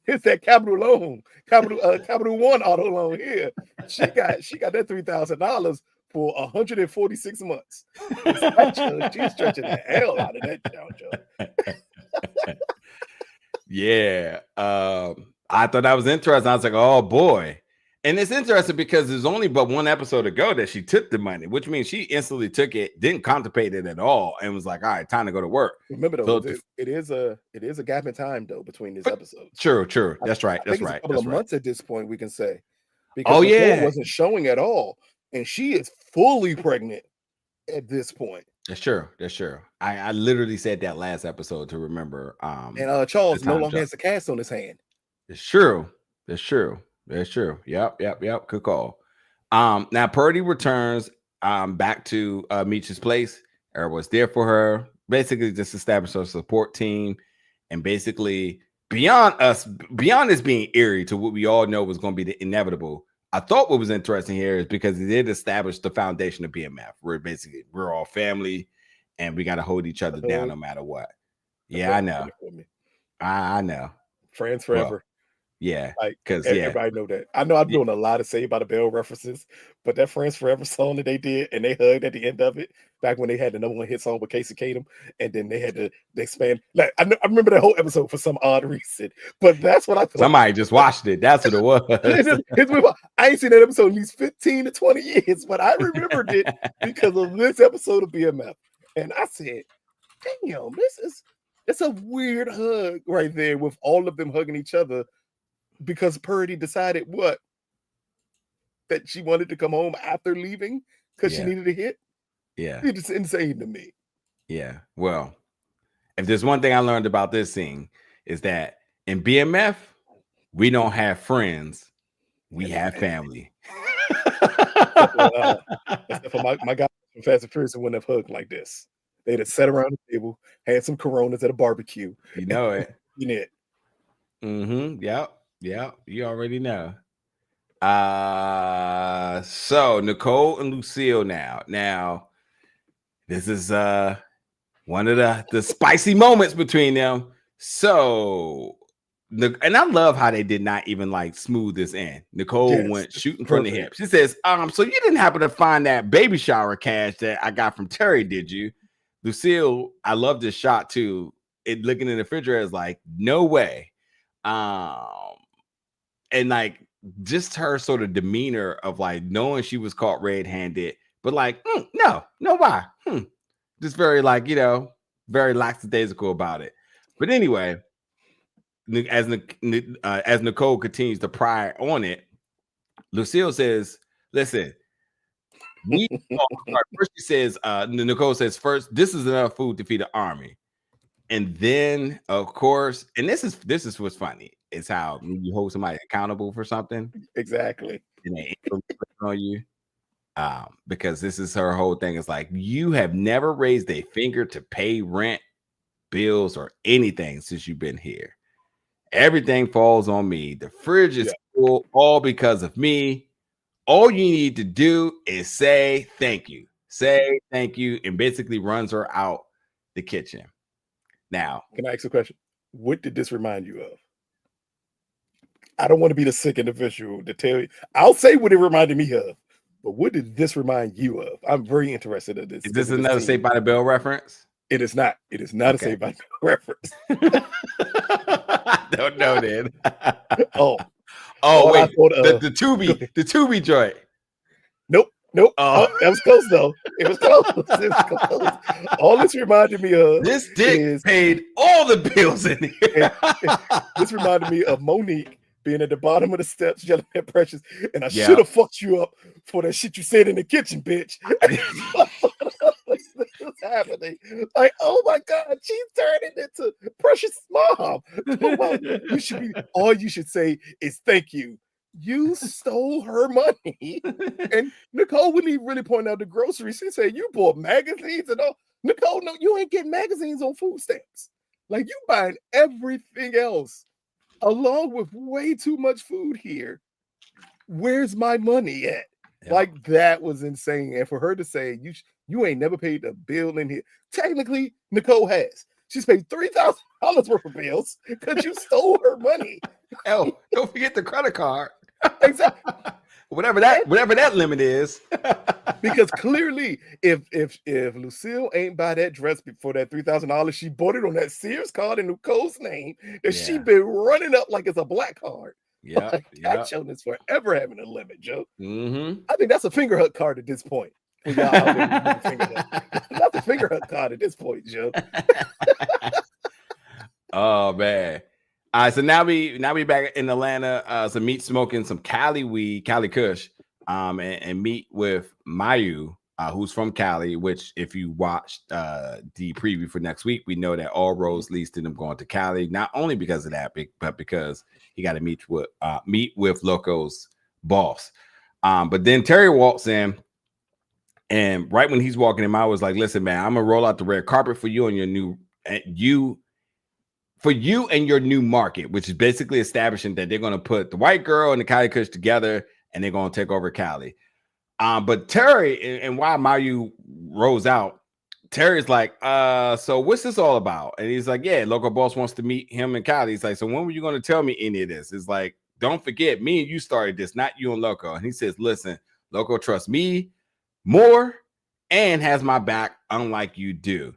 S2: It's that Capital One auto loan here. She got that $3,000 for 146 months. She's stretching the hell out of that Joe.
S1: Yeah, I thought that was interesting. I was like, oh boy. And it's interesting because there's only but one episode ago that she took the money, which means she instantly took it, didn't contemplate it at all, and was like, all right, time to go to work.
S2: Remember though, it is a gap in time though between these episodes.
S1: True. That's right.
S2: That's
S1: right.
S2: A couple of months at this point, we can say.
S1: Because
S2: it wasn't showing at all. And she is fully pregnant at this point.
S1: That's true. I literally said that last episode to remember.
S2: And Charles no longer has a cast on his hand.
S1: It's true. Yep. Good call. Now Purdy returns back to Meech's place. Everyone's there for her. Basically, just establish a support team, and basically beyond this being eerie to what we all know was going to be the inevitable. I thought what was interesting here is because it did establish the foundation of BMF. We're all family, and we got to hold each other down no matter what. Yeah, I know. I know.
S2: Friends forever.
S1: Well, yeah,
S2: because everybody know that. I know I'm doing a lot of Saved by the Bell references, but that Friends Forever song that they did and they hugged at the end of it, back when they had the #1 hit song with Casey Kasem, and then they had to expand. Like I remember that whole episode for some odd reason, but that's what I thought.
S1: Somebody just watched it. That's what it was.
S2: I ain't seen that episode in these 15 to 20 years, but I remembered it because of this episode of BMF, and I said, "Damn, it's a weird hug right there with all of them hugging each other." Because Purdy decided what? that she wanted to come home after leaving because she needed a hit.
S1: Yeah.
S2: It's insane to me.
S1: Yeah. Well, if there's one thing I learned about this scene is that in BMF, we don't have friends. We have family.
S2: Except for my guy from Fast and Furious wouldn't have hugged like this. They'd have sat around the table, had some Coronas at a barbecue.
S1: You know it.
S2: It.
S1: Mm-hmm. Yep. You already know. So Nicole and Lucille now. Now, this is one of the spicy moments between them. So, and I love how they did not even like smooth this in. Nicole went shooting from the hip. She says, so you didn't happen to find that baby shower cash that I got from Terry, did you? Lucille, I love this shot too. It looking in the refrigerator is like, no way. And like just her sort of demeanor of like knowing she was caught red-handed, but like, no, why? Just very like, very lackadaisical about it. But anyway, as Nicole continues to pry on it, Lucille says, listen, first she says, Nicole says, first, this is enough food to feed the army. And then, of course, and this is what's funny. It's how you hold somebody accountable for something.
S2: Exactly.
S1: And they on you. Because this is her whole thing. It's like, you have never raised a finger to pay rent, bills, or anything since you've been here. Everything falls on me. The fridge is full, all because of me. All you need to do is say thank you. Say thank you, and basically runs her out the kitchen. Now,
S2: can I ask a question? What did this remind you of? I don't want to be the sick individual to tell you. I'll say what it reminded me of, but what did this remind you of? I'm very interested in this.
S1: Is this another Saved by the Bell reference?
S2: It is not. It is not a Saved by the Bell reference.
S1: I don't know, then.
S2: Wait.
S1: The Tubi joint.
S2: Nope. That was close though. It was close. All this reminded me of
S1: this dick paid all the bills in here.
S2: This reminded me of Monique being at the bottom of the steps yelling at Precious, and I should have fucked you up for that shit you said in the kitchen, bitch. What's happening? Like, oh my God, she's turning into Precious' mom. All you should say is thank you. You stole her money. And Nicole wouldn't even really point out the groceries. She said, you bought magazines and all. Nicole, no, you ain't getting magazines on food stamps. Like, you buying everything else along with way too much food here. Where's my money at? Yeah. Like, that was insane. And for her to say, you ain't never paid a bill in here. Technically, Nicole has. She's paid $3,000 worth of bills because you stole her money.
S1: Oh, don't forget the credit card.
S2: Exactly.
S1: whatever that limit is.
S2: Because clearly, if Lucille ain't buy that dress for that $3,000, she bought it on that Sears card in Nicole's name that she been running up like it's a black card.
S1: Yeah,
S2: that show is forever having a limit, Joe.
S1: Mm-hmm.
S2: I think that's a finger hut card at this point. That's a finger hut card at this point, Joe.
S1: Oh man. All right, so now we back in Atlanta. So Meech smoking some Cali weed, Cali Kush, and meet with Mayu, who's from Cali. Which, if you watched the preview for next week, we know that all roads leads to them going to Cali. Not only because of that, but because he got to meet with Loco's boss. But then Terry walks in, and right when he's walking in, I was like, "Listen, man, I'm gonna roll out the red carpet for you and your new For you and your new market, which is basically establishing that they're going to put the white girl and the Cali Kush together and they're going to take over Cali. But Terry, and why Mayu rolls out, Terry's like, so what's this all about? And he's like, yeah, local boss wants to meet him in Cali. He's like, so when were you going to tell me any of this? It's like, don't forget, me and you started this, not you and Loco. And he says, listen, Loco trusts me more and has my back, unlike you do.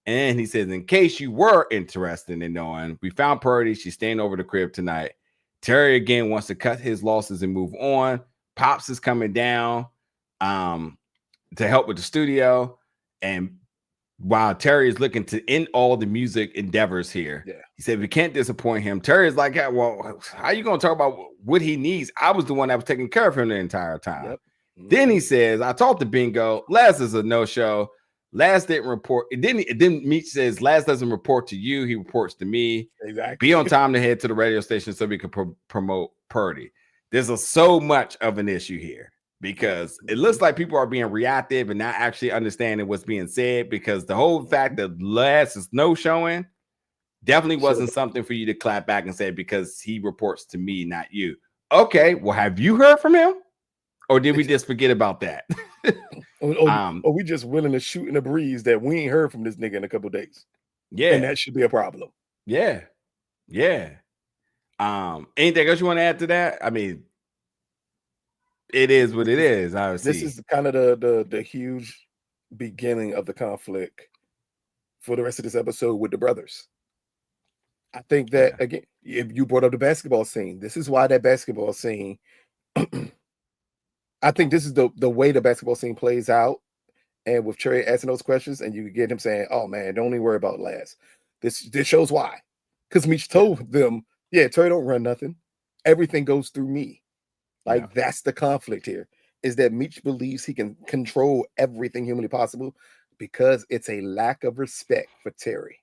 S1: And he says, in case you were interested in knowing, we found Purdy. She's staying over the crib tonight. Terry again wants to cut his losses and move on. Pops is coming down to help with the studio. And while Terry is looking to end all the music endeavors here.
S2: Yeah.
S1: He said, we can't disappoint him. Terry is like, yeah, well, how are you going to talk about what he needs? I was the one that was taking care of him the entire time.
S2: Yep.
S1: Then he says, I talked to Bingo. Laz is a no-show. Laz didn't report. It didn't Meech says, Laz doesn't report to you. He reports to me.
S2: Exactly.
S1: Be on time to head to the radio station so we can promote Purdy. There's so much of an issue here because it looks like people are being reactive and not actually understanding what's being said, because the whole fact that Laz is no-showing definitely wasn't something for you to clap back and say because he reports to me, not you. Okay, well, have you heard from him? Or did we just forget about that?
S2: or we just willing to shoot in the breeze that we ain't heard from this nigga in a couple of days.
S1: Yeah.
S2: And that should be a problem.
S1: Yeah. Yeah. Anything else you want to add to that? I mean, it is what it is.
S2: This is kind of the huge beginning of the conflict for the rest of this episode with the brothers. I think that, again, if you brought up the basketball scene, this is why that basketball scene, I think this is the way the basketball scene plays out. And with Terry asking those questions, and you get him saying, oh man, don't even worry about Laz. This shows why. Because Meech told them, yeah, Terry don't run nothing. Everything goes through me. Like, that's the conflict here, is that Meech believes he can control everything humanly possible because it's a lack of respect for Terry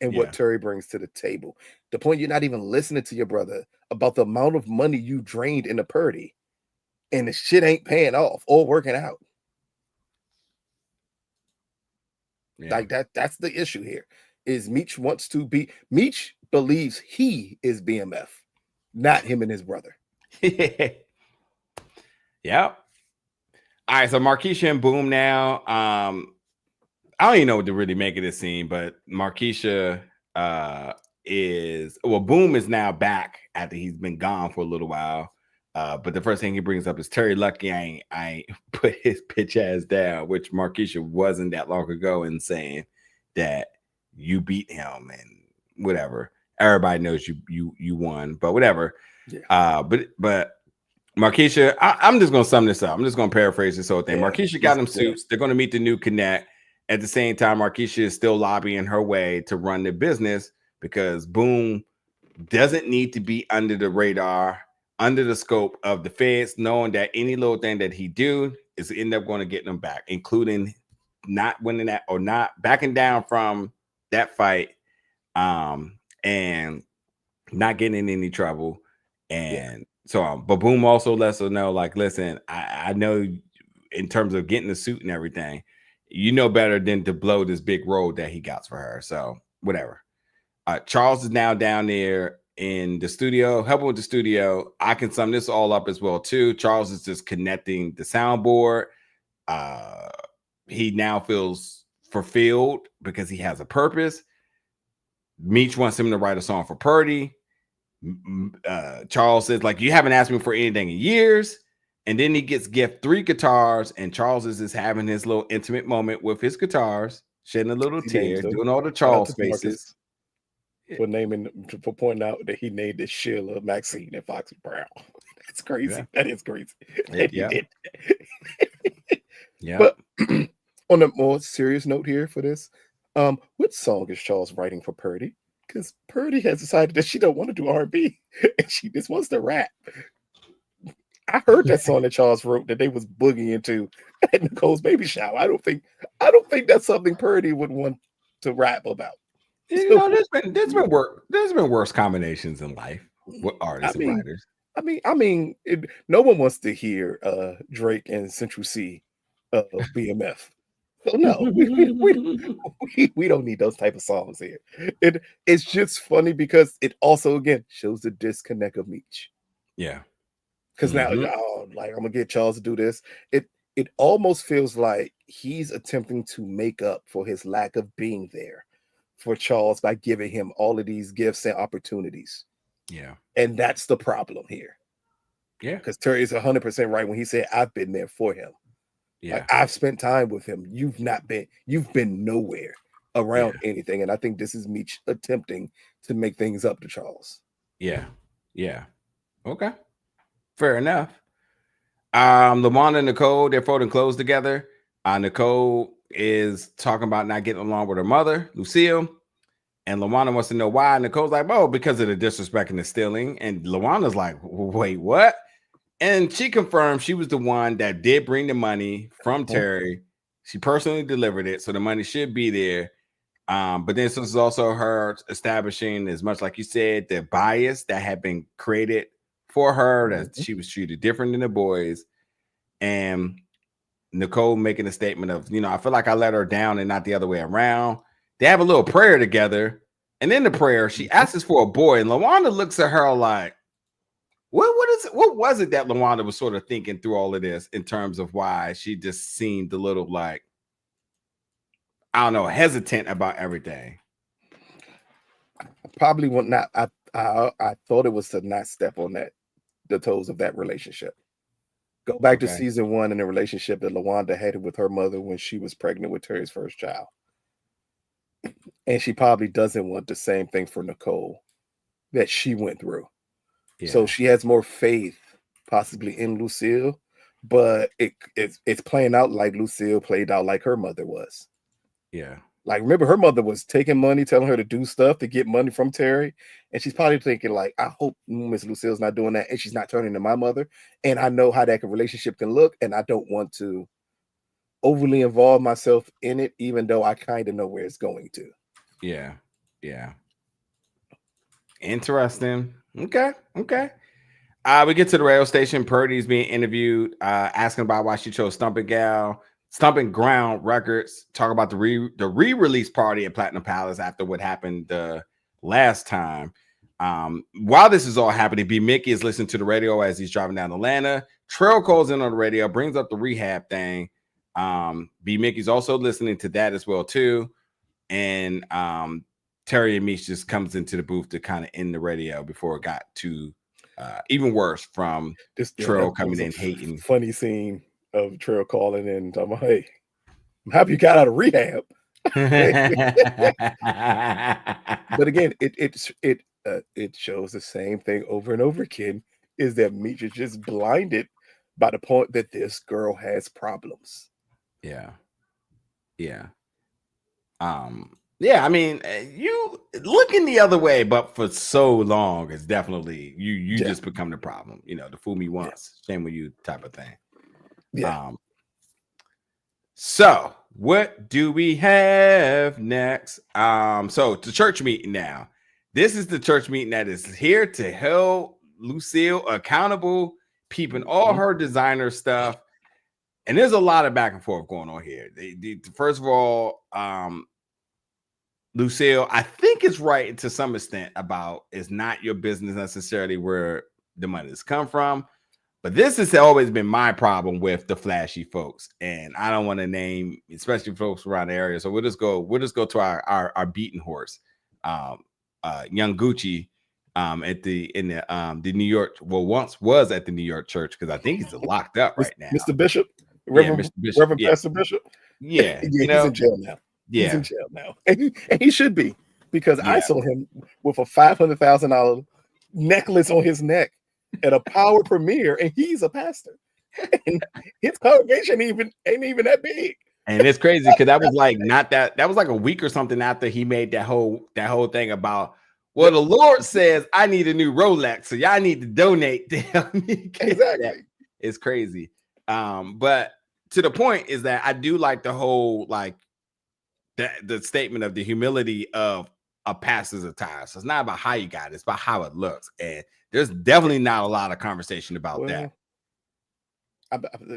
S2: and what Terry brings to the table. The point you're not even listening to your brother about the amount of money you drained in the Purdy, and the shit ain't paying off or working out. Like that's the issue here. Is Meech Meech believes he is BMF, not him and his brother.
S1: Yep. All right, so Marisha and Boom now. I don't even know what to really make of this scene, but Marisha Boom is now back after he's been gone for a little while. But the first thing he brings up is Terry lucky I ain't put his bitch ass down, which Marisha wasn't that long ago, and saying that you beat him and whatever. Everybody knows you won, but whatever. Yeah. But Marisha, I'm just gonna sum this up. I'm just gonna paraphrase this whole thing. Yeah, Marisha got them suits. They're gonna meet the new Connect. At the same time, Marisha is still lobbying her way to run the business because Boom doesn't need to be under the radar, under the scope of the feds, knowing that any little thing that he do is end up going to get them back, including not winning that or not backing down from that fight, and not getting in any trouble. And so on. But Boom also lets her know, like, listen, I know in terms of getting the suit and everything, you know better than to blow this big road that he got for her. So whatever. Charles is now down there in the studio, helping with the studio. I can sum this all up as well too. Charles is just connecting the soundboard. He now feels fulfilled because he has a purpose. Meech wants him to write a song for Purdy. Charles says, like, you haven't asked me for anything in years. And then he gets gift 3 guitars, and Charles is just having his little intimate moment with his guitars, shedding a little tear, doing all the Charles faces.
S2: For pointing out that he named it Sheila, Maxine, and Foxy Brown. That's crazy. Yeah. That is crazy.
S1: Yeah.
S2: But on a more serious note here for this, what song is Charles writing for Purdy? Because Purdy has decided that she don't want to do R&B and she just wants to rap. I heard that song that Charles wrote that they was boogieing into at Nicole's baby shower. I don't think that's something Purdy would want to rap about.
S1: You know, there's been worse combinations in life with artists and writers.
S2: I mean, no one wants to hear Drake and Central C BMF. So no, we don't need those type of songs here. It's just funny because it also again shows the disconnect of Meech.
S1: Yeah.
S2: Because now, like, I'm gonna get Charles to do this. It almost feels like he's attempting to make up for his lack of being there for Charles by giving him all of these gifts and opportunities.
S1: Yeah. And
S2: that's the problem here.
S1: Yeah.
S2: Because Terry is 100% right when he said, I've been there for him.
S1: Yeah.
S2: Like, I've spent time with him. You've been nowhere around anything. And I think this is Meech attempting to make things up to Charles.
S1: Yeah. Yeah. Okay. Fair enough. Lwanda and Nicole, they're folding clothes together. Nicole is talking about not getting along with her mother, Lucille. And Lwanda wants to know why. Nicole's like, oh, because of the disrespect and the stealing. And Lwanda's like, wait, what? And she confirmed she was the one that did bring the money from Terry. She personally delivered it, so the money should be there. But then this is also her establishing, as much like you said, the bias that had been created for her, that she was treated different than the boys. And Nicole making a statement of, I feel like I let her down and not the other way around. They have a little prayer together. And in the prayer, she asks for a boy. And Lwanda looks at her like, what was it that Lwanda was sort of thinking through all of this in terms of why she just seemed a little like, I don't know, hesitant about everything?
S2: Probably would not. I thought it was to not step on the toes of that relationship. Go back to season 1 in the relationship that Lwanda had with her mother when she was pregnant with Terry's first child. And she probably doesn't want the same thing for Nicole that she went through. Yeah. So she has more faith possibly in Lucille, but it's playing out like Lucille played out like her mother was.
S1: Yeah.
S2: Like, remember, her mother was taking money, telling her to do stuff to get money from Terry. And she's probably thinking, like, I hope Miss Lucille's not doing that. And she's not turning to my mother. And I know how that relationship can look. And I don't want to overly involve myself in it, even though I kind of know where it's going to.
S1: Yeah. Yeah. Interesting. Okay. We get to the radio station. Purdy's being interviewed, asking about why she chose Stomping Ground Records. Talk about the re-release party at Platinum Palace after what happened the last time. While this is all happening, B. Mickey is listening to the radio as he's driving down Atlanta. Trail calls in on the radio, brings up the rehab thing. B. Mickey's also listening to that as well too. And Terry and Meech just comes into the booth to kind of end the radio before it got to even worse from Trail coming in hating.
S2: Funny scene of Trail calling in, talking about, hey, I'm happy you got out of rehab. But again, it shows the same thing over and over again, is that Meech is just blinded by the point that this girl has problems.
S1: Yeah. I mean, you looking the other way, but for so long, it's definitely you just become the problem. The fool me once, shame on you type of thing.
S2: Yeah.
S1: So what do we have next? So the church meeting now. This is the church meeting that is here to hold Lucille accountable, peeping all her designer stuff. And there's a lot of back and forth going on here. First of all, Lucille, I think it's right to some extent about it's not your business necessarily where the money has come from. But this has always been my problem with the flashy folks. And I don't want to name, especially folks around the area. So we'll just go to our beaten horse. Young Gucci in the New York, once was at the New York church, because I think he's locked up right now.
S2: Mr. Bishop, Reverend Pastor Bishop.
S1: Yeah,
S2: he's in jail now.
S1: Yeah,
S2: he's in jail now, and he should be, because I saw him with a $500,000 necklace on his neck at a power premiere, and he's a pastor, and his congregation ain't even that big.
S1: And it's crazy because that was like that was like a week or something after he made that whole thing about, well, the Lord says I need a new Rolex, so y'all need to donate to help me.
S2: Exactly.
S1: It's crazy. But to the point is that I do like the whole, like, the statement of the humility of a pastor's attire. So it's not about how you got it, it's about how it looks. And there's definitely not a lot of conversation about that.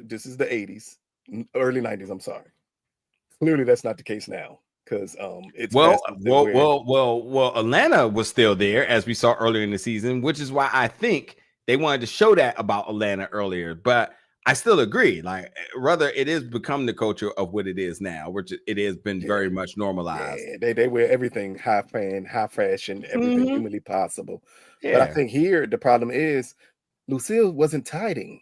S2: This is the 80s, early 90s. I'm sorry. Clearly, that's not the case now, because it's
S1: Atlanta was still there, as we saw earlier in the season, which is why I think they wanted to show that about Atlanta earlier. But I still agree, like, rather it is become the culture of what it is now, which it has been very much normalized.
S2: Yeah, they wear everything high fashion, everything humanly possible. Yeah. But I think here the problem is Lucille wasn't tithing.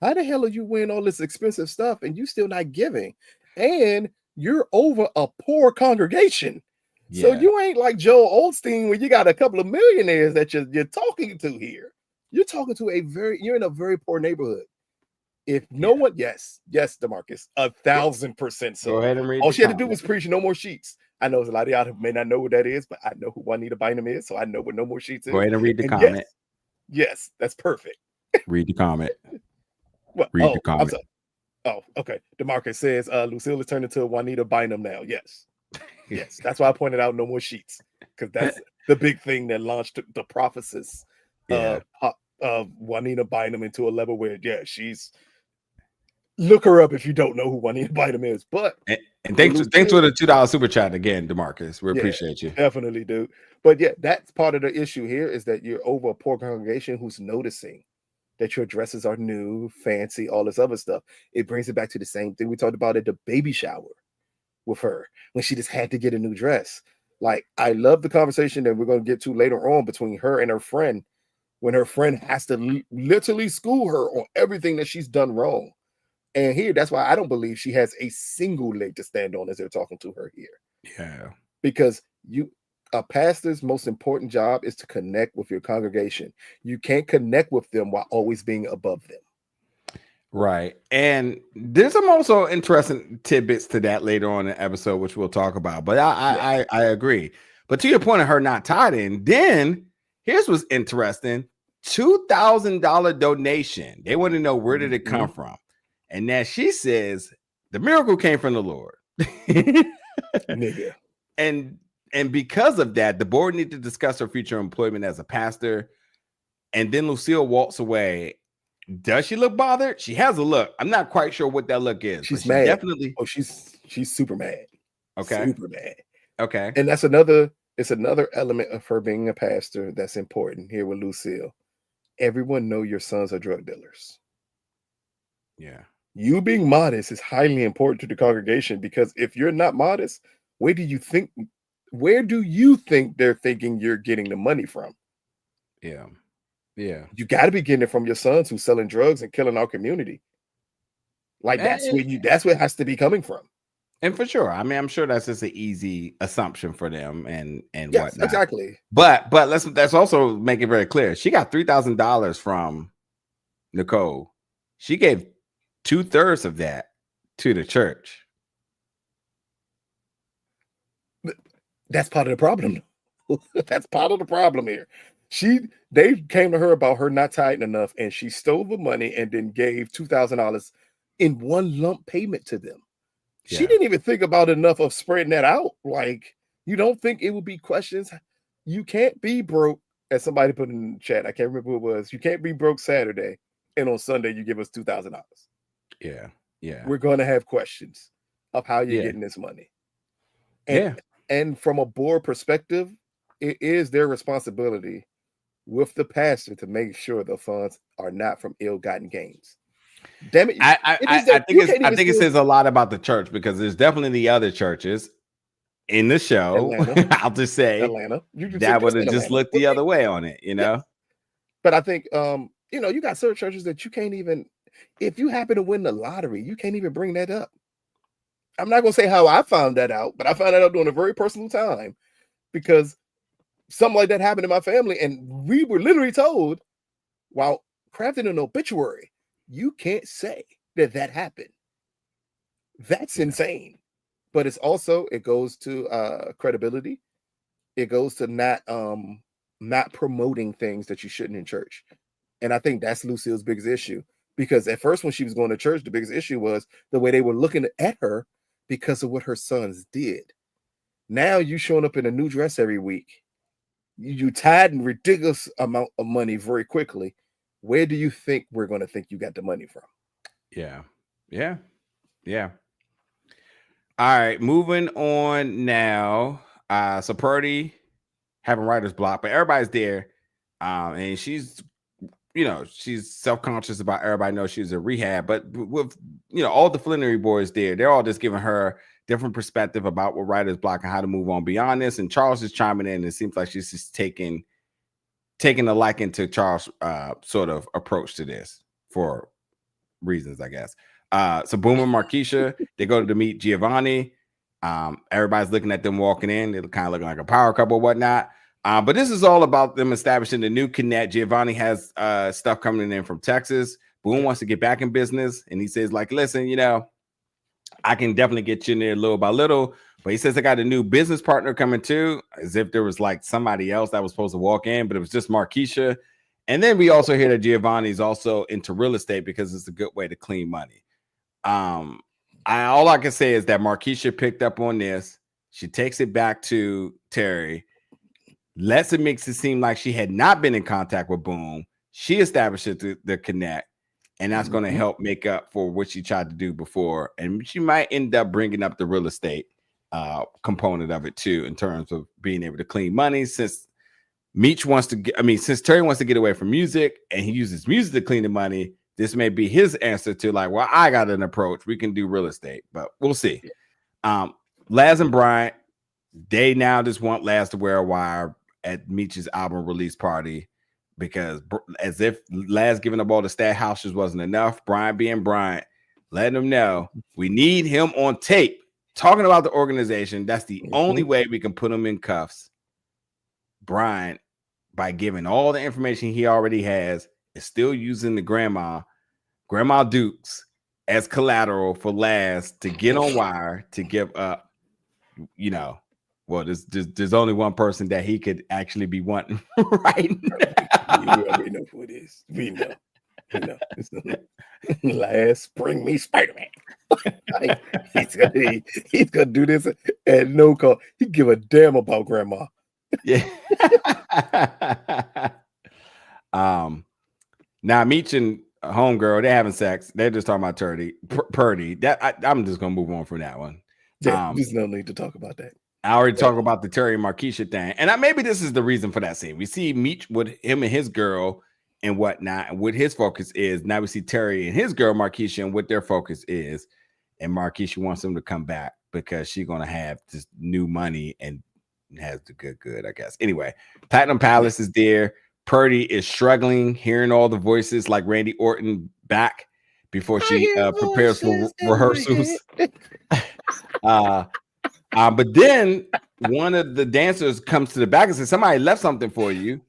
S2: How the hell are you wearing all this expensive stuff and you still not giving? And you're over a poor congregation. Yeah. So you ain't like Joel Osteen where you got a couple of millionaires that you're talking to here. You're talking to you're in a very poor neighborhood. If no one, yes, Demarcus, 1,000% so.
S1: Go ahead and read.
S2: All she had to do was preach no more sheets. I know a lot of y'all may not know what that is, but I know who Juanita Bynum is, so I know what no more sheets is.
S1: Go ahead and read the comment.
S2: Yes, that's perfect.
S1: Read the comment.
S2: Well,
S1: read the comment.
S2: Okay. Demarcus says Lucille is turned into Juanita Bynum now. Yes. That's why I pointed out no more sheets, because that's the big thing that launched the prophecies of Juanita Bynum into a level where she's. Look her up if you don't know who Juanita Bynum is. But
S1: and thanks for the $2 super chat again, Demarcus. We appreciate you.
S2: Definitely do. But that's part of the issue here, is that you're over a poor congregation who's noticing that your dresses are new, fancy, all this other stuff. It brings it back to the same thing we talked about at the baby shower with her, when she just had to get a new dress. Like, I love the conversation that we're going to get to later on between her and her friend, when her friend has to literally school her on everything that she's done wrong. And here, that's why I don't believe she has a single leg to stand on as they're talking to her here.
S1: Yeah.
S2: Because a pastor's most important job is to connect with your congregation. You can't connect with them while always being above them.
S1: Right. And there's some also interesting tidbits to that later on in the episode, which we'll talk about. But I agree. But to your point of her not tied in, then here's what's interesting. $2,000 donation. They want to know, where did it come from? And now she says the miracle came from the Lord.
S2: Nigga.
S1: And because of that, the board need to discuss her future employment as a pastor. And then Lucille walks away. Does she look bothered? She has a look. I'm not quite sure what that look is.
S2: She's mad.
S1: Definitely.
S2: Oh, she's super mad.
S1: Okay.
S2: Super mad.
S1: Okay.
S2: And it's another element of her being a pastor that's important here with Lucille. Everyone know your sons are drug dealers.
S1: Yeah.
S2: You being modest is highly important to the congregation, because if you're not modest, where do you think they're thinking you're getting the money from?
S1: Yeah.
S2: You got to be getting it from your sons who's selling drugs and killing our community. Like, that's where it has to be coming from.
S1: And for sure, I mean, I'm sure that's just an easy assumption for them and
S2: yes,
S1: whatnot.
S2: Exactly.
S1: But let's also make it very clear. She got $3,000 from Nicole. She gave 2/3 of that to the church.
S2: That's part of the problem. That's part of the problem here. They came to her about her not tithing enough, and she stole the money and then gave $2,000 in one lump payment to them. Yeah. She didn't even think about enough of spreading that out. Like, you don't think it would be questions? You can't be broke, as somebody put in the chat. I can't remember who it was. You can't be broke Saturday, and on Sunday you give us $2,000.
S1: Yeah.
S2: We're going to have questions of how you're getting this money. And from a board perspective, it is their responsibility with the pastor to make sure the funds are not from ill-gotten gains. Damn it!
S1: I think it says a lot about the church, because there's definitely the other churches in the show. I'll just say
S2: Atlanta.
S1: That would have just looked the other way on it, you know.
S2: Yeah. But I think you got certain churches that you can't even, if you happen to win the lottery, you can't even bring that up. I'm not gonna say how I found that out, but I found that out during a very personal time, because something like that happened in my family, and we were literally told while crafting an obituary, you can't say that happened. That's insane. But it's also, it goes to credibility. It goes to not promoting things that you shouldn't in church. And I think that's Lucille's biggest issue, because at first when she was going to church, the biggest issue was the way they were looking at her because of what her sons did. Now you showing up in a new dress every week. You tied in ridiculous amount of money very quickly. Where do you think we're going to think you got the money from?
S1: Yeah. All right, moving on now. So Purdy having writer's block, but everybody's there. And she's self-conscious about everybody knows she's in rehab, but with all the Flenory boys there, they're all just giving her different perspective about what writer's block and how to move on beyond this. And Charles is chiming in. It seems like she's just taking a liking to Charles' sort of approach to this for reasons, I guess. So Boom and Markeisha, they go to meet Giovanni. Everybody's looking at them walking in. They're kind of looking like a power couple or whatnot. But this is all about them establishing the new connect. Giovanni has stuff coming in from Texas. Boom wants to get back in business, and he says, like, listen, I can definitely get you in there little by little. But he says, I got a new business partner coming too, as if there was like somebody else that was supposed to walk in, but it was just Markeisha. And then we also hear that Giovanni's also into real estate because it's a good way to clean money. All I can say is that Markeisha picked up on this. She takes it back to Terry, lets it makes it seem like she had not been in contact with Boom. She establishes the connect, and that's going to help make up for what she tried to do before. And she might end up bringing up the real estate component of it too, in terms of being able to clean money. Since since Terry wants to get away from music and he uses music to clean the money, this may be his answer to like, well, I got an approach. We can do real estate, but we'll see. Laz and Bryant, they now just want Laz to wear a wire at Meech's album release party, because as if Laz giving up all the stat houses wasn't enough, Bryant being Bryant, letting them know we need him on tape talking about the organization. That's the only way we can put him in cuffs. Bryant, by giving all the information he already has, is still using the Grandma Dukes as collateral for Laz to get on wire to give up. Well, there's only one person that he could actually be wanting right now.
S2: We know who it is. We know. Laz, bring me Spider-Man. he's gonna do this and no call. He give a damn about Grandma.
S1: Yeah. Now Meech and homegirl, they're having sex. They're just talking about Purdy. I'm just gonna move on from that one.
S2: There's no need to talk about that.
S1: I already talked about the Terry and Markeisha thing, and maybe this is the reason for that scene. We see Meech with him and his girl and whatnot, and what his focus is. Now we see Terry and his girl Markeisha and what their focus is, and Markeisha wants them to come back because she's gonna have this new money and has the good, I guess. Anyway, Platinum Palace is there. Purdy is struggling, hearing all the voices like Randy Orton back before she prepares for rehearsals. But then one of the dancers comes to the back and says, somebody left something for you.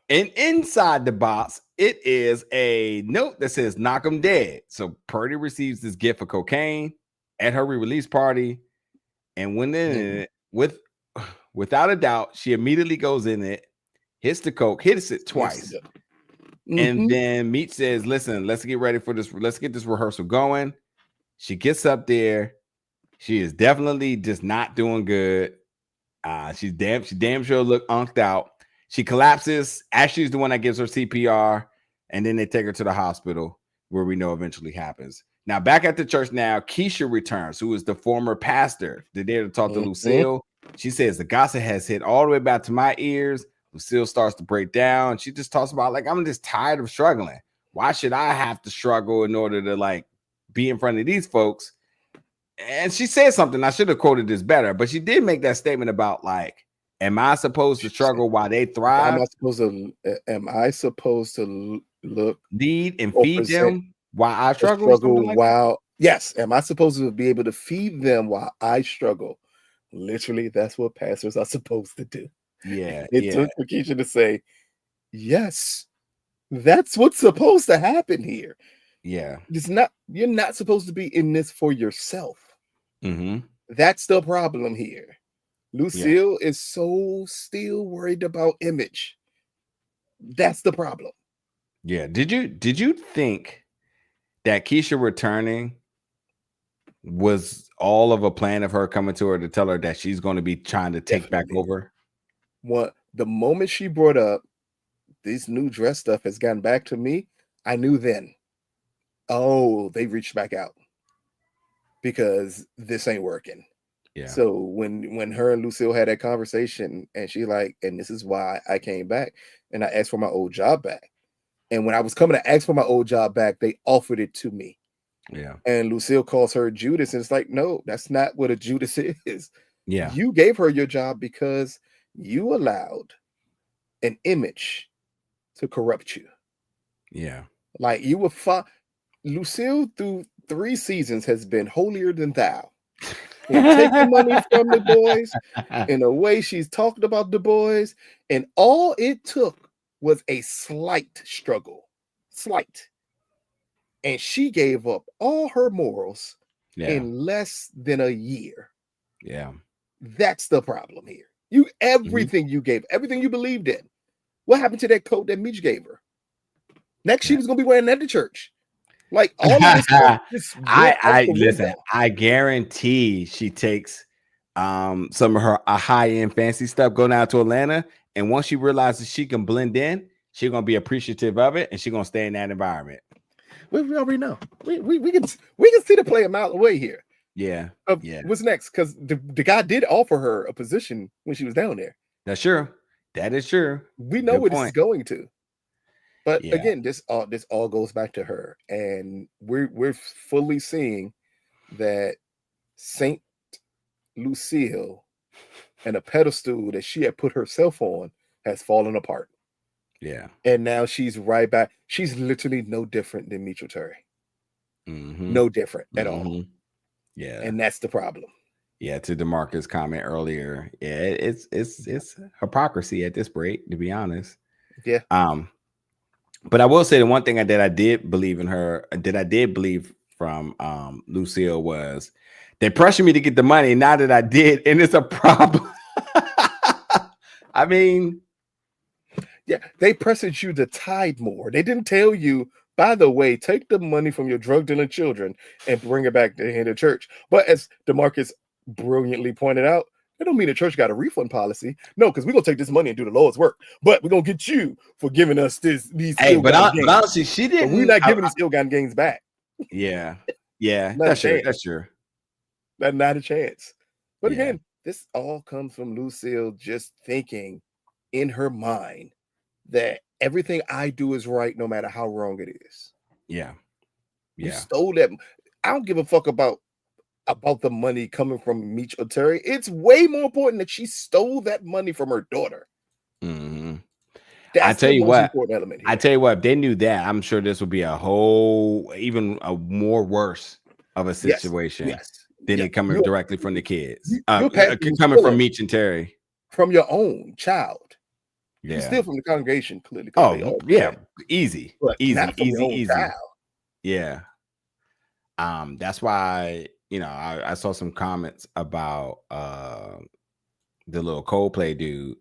S1: And inside the box, it is a note that says, knock 'em dead. So Purdy receives this gift of cocaine at her re-release party. And when in it, without a doubt, she immediately goes in it, hits the coke, hits it twice. And then Meech says, listen, let's get ready for this. Let's get this rehearsal going. She gets up there. She is definitely just not doing good. She damn sure look unked out. She collapses. Ashley's the one that gives her CPR, and then they take her to the hospital, where we know eventually happens. Now, back at the church now, Keisha returns, who is the former pastor. They're there to talk to Lucille. She says, the gossip has hit all the way back to my ears. Lucille starts to break down. She just talks about, like, I'm just tired of struggling. Why should I have to struggle in order to, like, be in front of these folks? And she said something, I should have quoted this better, but she did make that statement about, like, am I supposed to struggle while they thrive?
S2: Am I supposed to look,
S1: lead, and feed them while I struggle
S2: like yes, am I supposed to be able to feed them while I struggle? Literally, that's what pastors are supposed to do.
S1: Yeah.
S2: It took for Keisha to say, yes, that's what's supposed to happen here.
S1: Yeah.
S2: You're not supposed to be in this for yourself. That's the problem here. Lucille is so still worried about image. That's the problem.
S1: Yeah. Did you think that Keisha returning was all of a plan of her coming to her to tell her that she's going to be trying to take back over?
S2: The moment she brought up this new dress stuff has gotten back to me, I knew then, oh, they reached back out because this ain't working. Yeah. So when her and Lucille had that conversation, and she like, and this is why I came back and I asked for my old job back. And when I was coming to ask for my old job back, they offered it to me. Yeah. And Lucille calls her Judas, and it's like, no, that's not what a Judas is. Yeah. You gave her your job because you allowed an image to corrupt you. Yeah. Like you were Lucille through 3 seasons has been holier than thou. Taking money from the boys in a way she's talked about the boys, and all it took was a slight struggle. Slight. And she gave up all her morals
S1: Yeah.
S2: in less than a year.
S1: Yeah.
S2: That's the problem here. Everything you gave, everything you believed in. What happened to that coat that Meech gave her? Next, she was gonna be wearing that to church. Like all of this stuff just went out the
S1: listen.
S2: window.
S1: I guarantee she takes some of her high-end fancy stuff, go down to Atlanta, and once she realizes she can blend in, she's gonna be appreciative of it, and she's gonna stay in that environment.
S2: We already know. We can see the play a mile away here.
S1: Yeah.
S2: What's next? Because the guy did offer her a position when she was down there.
S1: That's true. That is true.
S2: We know where this is going to. But again, this all goes back to her, and we're fully seeing that Saint Lucille and a pedestal that she had put herself on has fallen apart.
S1: Yeah.
S2: And now she's right back. She's literally no different than Meech and Terry. No different at all.
S1: Yeah.
S2: And that's the problem.
S1: Yeah, to DeMarcus' comment earlier. Yeah, it's hypocrisy at this rate, to be honest.
S2: Yeah.
S1: But I will say the one thing that I did believe in her, that I did believe from Lucille was they pressured me to get the money. Now that I did, and it's a problem. I mean,
S2: yeah, they pressured you to tithe more. They didn't tell you, by the way, take the money from your drug dealing children and bring it back to the church. But as DeMarcus brilliantly pointed out, that don't mean the church got a refund policy. No, because we're gonna take this money and do the Lord's work. But we're gonna get you for giving us these.
S1: Hey, but honestly, she didn't.
S2: But we're not giving these ill-gotten gains back.
S1: Yeah, that's true. That's true.
S2: That's not a chance. But again, this all comes from Lucille just thinking in her mind that everything I do is right, no matter how wrong it is.
S1: Yeah.
S2: You stole that. I don't give a fuck about the money coming from Meech or Terry. It's way more important that she stole that money from her daughter.
S1: I tell you what, if they knew that, I'm sure this would be even a more worse of a situation than it coming directly from the kids. Coming from Meech and Terry.
S2: From your own child.
S1: Yeah.
S2: Still from the congregation, clearly.
S1: Easy.
S2: But
S1: Easy. Yeah. That's why, I saw some comments about the little Coldplay dude.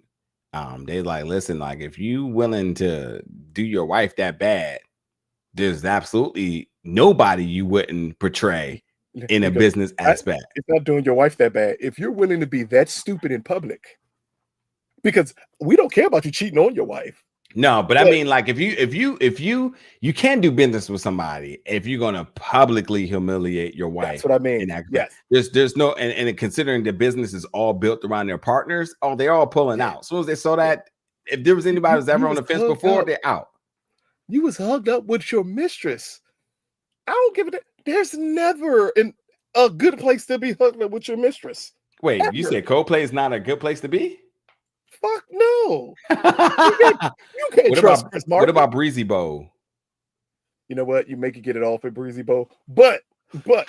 S1: They like, listen, like if you willing to do your wife that bad, there's absolutely nobody you wouldn't portray in a business aspect.
S2: It's not doing your wife that bad. If you're willing to be that stupid in public, because we don't care about you cheating on your wife.
S1: No, but I mean, like if you can do business with somebody if you're gonna publicly humiliate your wife.
S2: That's what I mean. Yes.
S1: There's no and considering the business is all built around their partners, they're all pulling out. As soon as they saw that, if there was anybody who's ever on the fence before, they're out.
S2: You was hugged up with your mistress. I don't give it. There's never a good place to be hugged up with your mistress.
S1: Wait, ever. You said Coldplay is not a good place to be?
S2: Fuck no. You can't trust Chris Martin.
S1: What about Breezy Bowl?
S2: You know what? You make it get it off at Breezy Bowl, but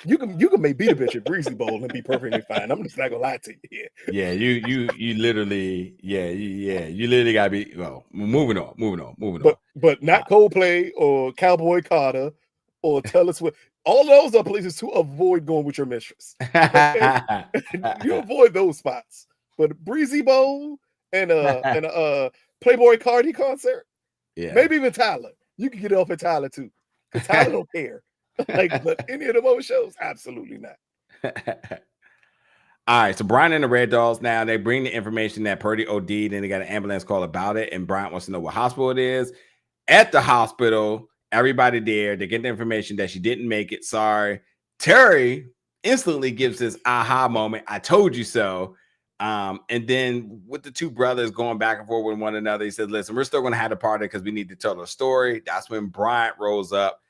S2: you can make beat a bitch at Breezy Bowl and be perfectly fine. I'm just not gonna lie to you.
S1: Yeah, you literally, you literally gotta be moving on.
S2: But not Coldplay or Cowboy Carter or Taylor Swift. All those are places to avoid going with your mistress. Okay? You avoid those spots. But Breezy Bowl and a Playboy Cardi concert, maybe even Tyler. You can get it off at Tyler too, because Tyler don't care. But any of the other shows, absolutely not.
S1: All right, so Brian and the Red Dolls now they bring the information that Purdy OD'd, and they got an ambulance call about it, and Brian wants to know what hospital it is. At the hospital, everybody there, they get the information that she didn't make it. Sorry. Terry instantly gives this aha moment. I told you so. And then with the two brothers going back and forth with one another, he said, listen, we're still going to have the party because we need to tell a story. That's when Bryant rolls up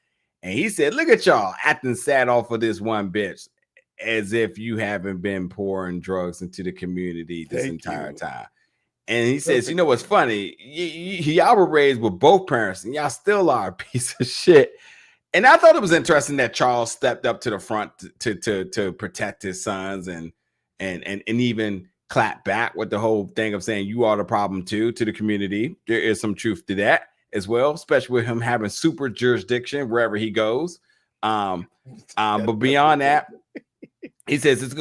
S1: and he said, look at y'all acting sad off of this one bitch as if you haven't been pouring drugs into the community this entire time. And he says, you know what's funny? Y'all were raised with both parents and y'all still are a piece of shit. And I thought it was interesting that Charles stepped up to the front to protect his sons and even clap back with the whole thing of saying you are the problem too to the community. There is some truth to that as well, especially with him having super jurisdiction wherever he goes. But beyond that, he says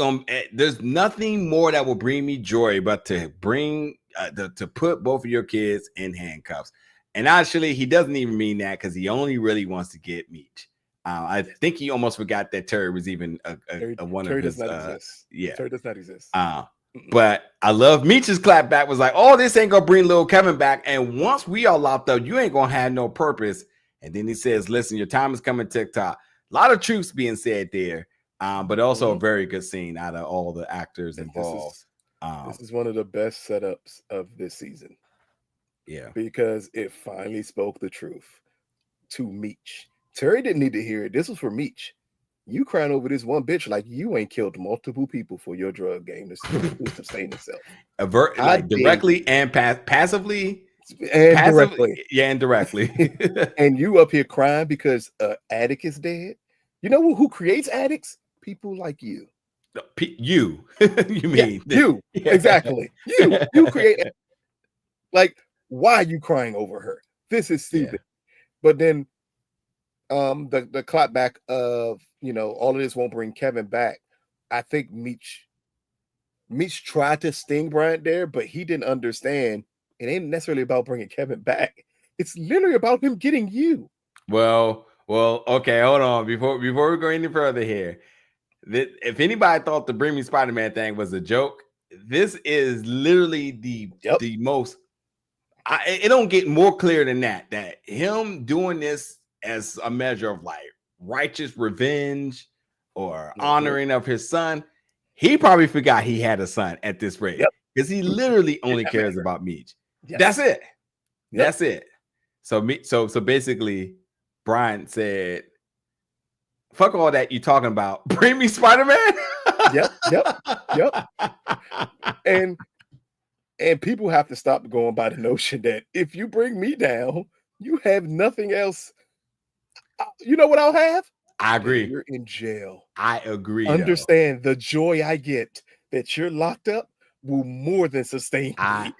S1: there's nothing more that will bring me joy but to bring to put both of your kids in handcuffs. And actually, he doesn't even mean that because he only really wants to get Meech. I think he almost forgot that Terry was even one
S2: Terry
S1: of his.
S2: Does not exist.
S1: Yeah,
S2: Terry does not exist.
S1: But I love Meech's clap back was like, "Oh, this ain't gonna bring little Kevin back." And once we all locked up, you ain't gonna have no purpose. And then he says, "Listen, your time is coming." TikTok. A lot of truths being said there, but also a very good scene out of all the actors involved.
S2: This is one of the best setups of this season.
S1: Yeah,
S2: because it finally spoke the truth to Meech. Terry didn't need to hear it. This was for Meech. You crying over this one bitch like you ain't killed multiple people for your drug game to sustain itself.
S1: Like directly and passively.
S2: And directly.
S1: Yeah, indirectly.
S2: And you up here crying because addict is dead. You know who creates addicts? People like you.
S1: You mean
S2: you. Exactly. You create like, why are you crying over her? This is stupid. But then the clap back of all of this won't bring Kevin back. I think Meech tried to sting Bryant there, but he didn't understand it ain't necessarily about bringing Kevin back. It's literally about him getting you.
S1: Well, okay, hold on. Before we go any further here, if anybody thought the Bring Me Spider-Man thing was a joke, this is literally the most. It don't get more clear than that him doing this as a measure of like righteous revenge or honoring of his son. He probably forgot he had a son at this rate because he literally only cares about Meech. Yep. That's it. Yep. That's it. So basically, Brian said, "Fuck all that you talking about. Bring me Spider-Man."
S2: Yep. And people have to stop going by the notion that if you bring me down, you have nothing else. You know what I'll have?
S1: I agree.
S2: You're in jail.
S1: I agree.
S2: Understand the joy I get that you're locked up will more than sustain me.
S1: I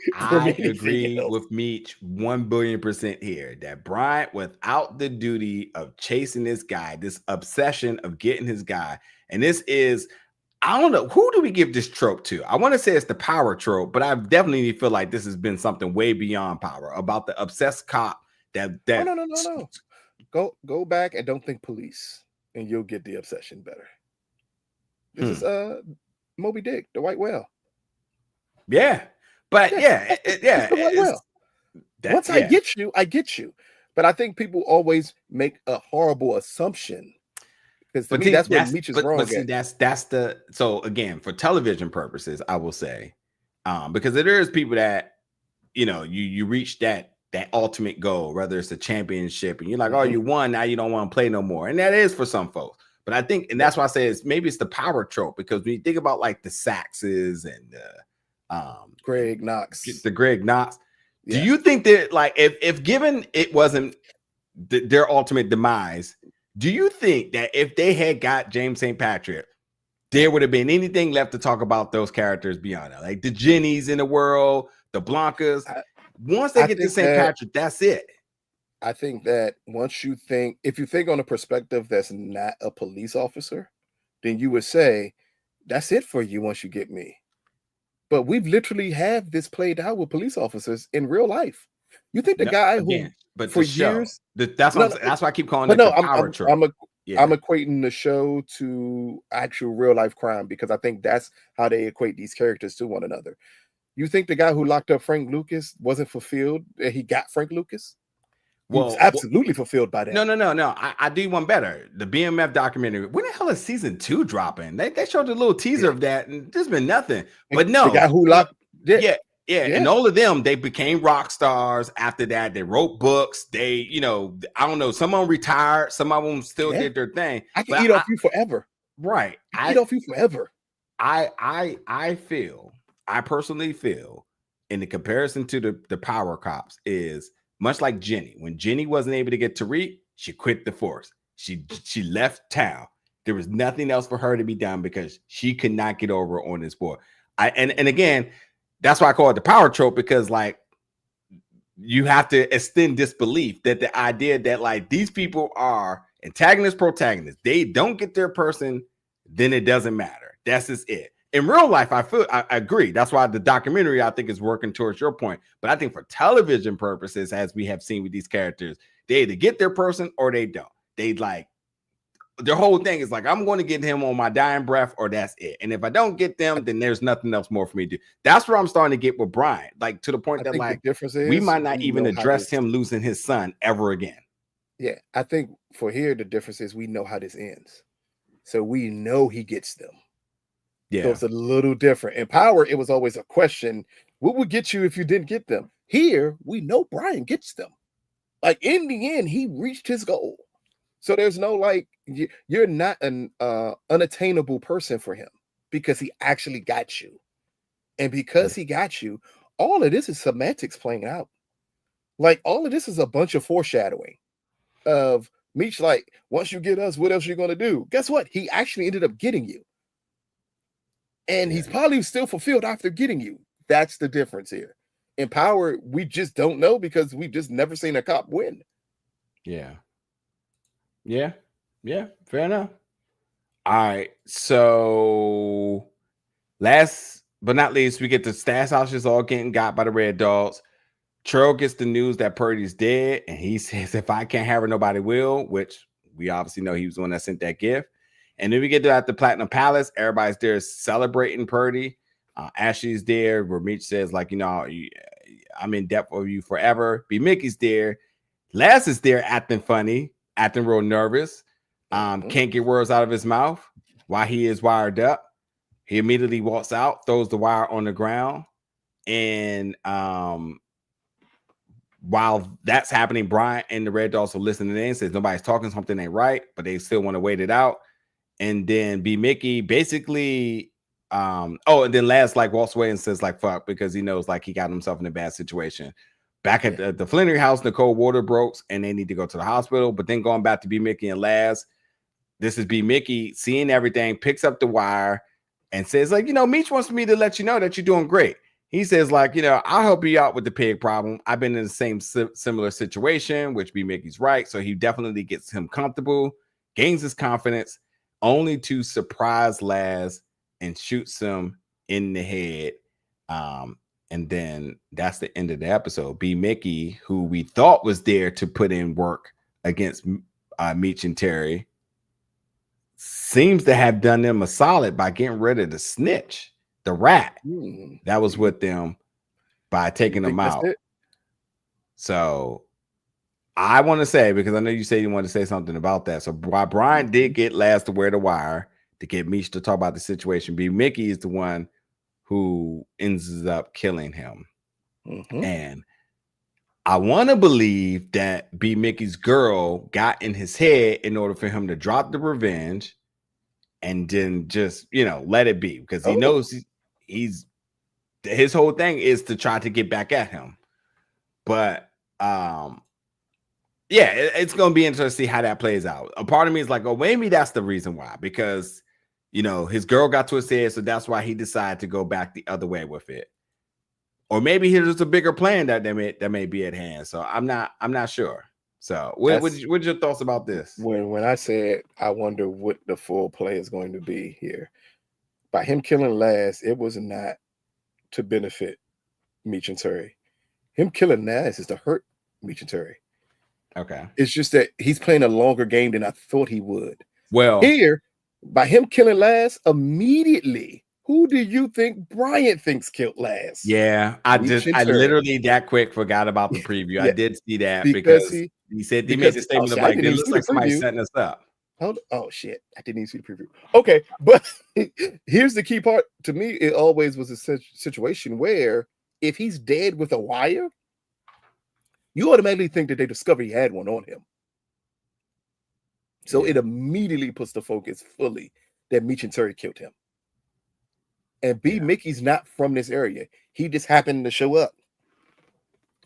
S1: agree with Meech 1,000,000,000% here that Bryant, without the duty of chasing this guy, this obsession of getting his guy, and this is, I don't know, who do we give this trope to? I want to say it's the power trope, but I definitely feel like this has been something way beyond power about the obsessed cop that
S2: No. Go back and don't think police, and you'll get the obsession better. This is Moby Dick, the white whale.
S1: Yeah, but it's the white whale.
S2: Once I get you. But I think people always make a horrible assumption. Because to me, that's what Meech is wrong.
S1: That's the so again for television purposes, I will say, because there is people that you reach that ultimate goal, whether it's a championship, and you're like, oh, you won, now you don't want to play no more, and that is for some folks. But I think, and that's why I say maybe it's the power trope, because when you think about like the Saxes and
S2: Greg Knox,
S1: do you think that like if given it wasn't their ultimate demise? Do you think that if they had got James St. Patrick, there would have been anything left to talk about those characters beyond that? Like the Jennies in the world, the Blancas. Once they get to St. Patrick, that's it.
S2: I think that if you think on a perspective that's not a police officer, then you would say, that's it for you once you get me. But we've literally have this played out with police officers in real life. You think the guy who...
S1: But
S2: for years,
S1: that's why I keep calling it the power trope.
S2: I'm equating the show to actual real life crime because I think that's how they equate these characters to one another. You think the guy who locked up Frank Lucas wasn't fulfilled? He got Frank Lucas. He was absolutely fulfilled by that.
S1: No. I do one better. The BMF documentary. When the hell is season 2 dropping? They showed a little teaser of that, and there's been nothing. But no,
S2: the guy who locked.
S1: Yeah, and all of them, they became rock stars after that. They wrote books. They, I don't know, some of them retired, some of them still did their thing.
S2: I can eat off you forever.
S1: Right.
S2: I eat off you forever.
S1: I personally feel, in the comparison to the power cops, is much like Jenny. When Jenny wasn't able to get Tariq, she quit the force. She left town. There was nothing else for her to be done because she could not get over on this board. And again, that's why I call it the power trope, because like you have to extend disbelief that the idea that like these people are Antagonist, protagonist. They don't get their person, then it doesn't matter. That's just it. In real life, I agree. That's why the documentary, I think, is working towards your point. But I think for television purposes, as we have seen with these characters, they either get their person or they don't. They like their whole thing is like, I'm going to get him on my dying breath, or that's it. And if I don't get them, then there's nothing else more for me to do. That's where I'm starting to get with Brian, like to the point that like
S2: the difference is
S1: we might not even address him losing his son ever again.
S2: Yeah, I think for here the difference is we know how this ends, so we know he gets them.
S1: Yeah,
S2: so it's a little different. In Power, it was always a question: what would get you if you didn't get them? Here, we know Brian gets them. Like in the end, he reached his goal. So there's no like you're not an unattainable person for him because he actually got you, and because he got you, all of this is semantics playing out. Like all of this is a bunch of foreshadowing of Meech. Like once you get us, what else are you gonna do? Guess what? He actually ended up getting you. And he's probably still fulfilled after getting you. That's the difference here. In Power, we just don't know because we've just never seen a cop win.
S1: Yeah. Fair enough. All right. So last but not least, we get the stash houses all getting got by the Red Dogs. Cheryl gets the news that Purdy's dead, and he says, if I can't have her, nobody will, which we obviously know he was the one that sent that gift. And then we get to at the Platinum Palace. Everybody's there celebrating Purdy. Ashley's there, where Meech says, like, you know, I'm in debt for you forever. B. Mickey's there. Laz is there acting funny, acting real nervous. Can't get words out of his mouth while he is wired up. He immediately walks out, throws the wire on the ground. And while that's happening, Brian and the Red Dogs are listening in, says nobody's talking, something ain't right, but they still want to wait it out. And then B. Mickey basically, and then Laz like walks away and says like fuck, because he knows like he got himself in a bad situation. Back at the Flenory house, Nicole water breaks and they need to go to the hospital. But then going back to B. Mickey and Laz, this is B. Mickey seeing everything, picks up the wire and says like, you know, Meech wants me to let you know that you're doing great. He says like, you know, I'll help you out with the pig problem. I've been in the same similar situation, which B. Mickey's right. So he definitely gets him comfortable, gains his confidence, only to surprise Laz and shoots him in the head. And then that's the end of the episode. B. Mickey, who we thought was there to put in work against Meech and Terry, seems to have done them a solid by getting rid of the snitch, the rat that was with them, by taking them out. So I want to say, because I know you said you want to say something about that. So while Brian did get Laz to wear the wire to get Meech to talk about the situation, B. Mickey is the one who ends up killing him. And I want to believe that B. Mickey's girl got in his head in order for him to drop the revenge and then just, you know, let it be, because he knows he's his whole thing is to try to get back at him. But yeah, it's going to be interesting to see how that plays out. A part of me is like, oh, maybe that's the reason why, because, you know, his girl got to his head, so that's why he decided to go back the other way with it. Or maybe there's a bigger plan that may be at hand. So I'm not sure. So what's your thoughts about this?
S2: When I said I wonder what the full play is going to be here, by him killing Laz, it was not to benefit Meech and Terry. Him killing Laz is to hurt Meech and Terry.
S1: Okay.
S2: It's just that he's playing a longer game than I thought he would.
S1: Well,
S2: here, by him killing Laz, immediately, who do you think Bryant thinks killed Laz?
S1: Yeah, I literally that quick forgot about the preview. Yeah. I did see that because he said he made the statement of like, it looks like somebody setting us up.
S2: Oh shit, I didn't even see the preview. Okay, but here's the key part. To me, it always was a situation where if he's dead with a wire, you automatically think that they discovered he had one on him. So it immediately puts the focus fully that Meech and Terry killed him. And B. Mickey's not from this area. He just happened to show up.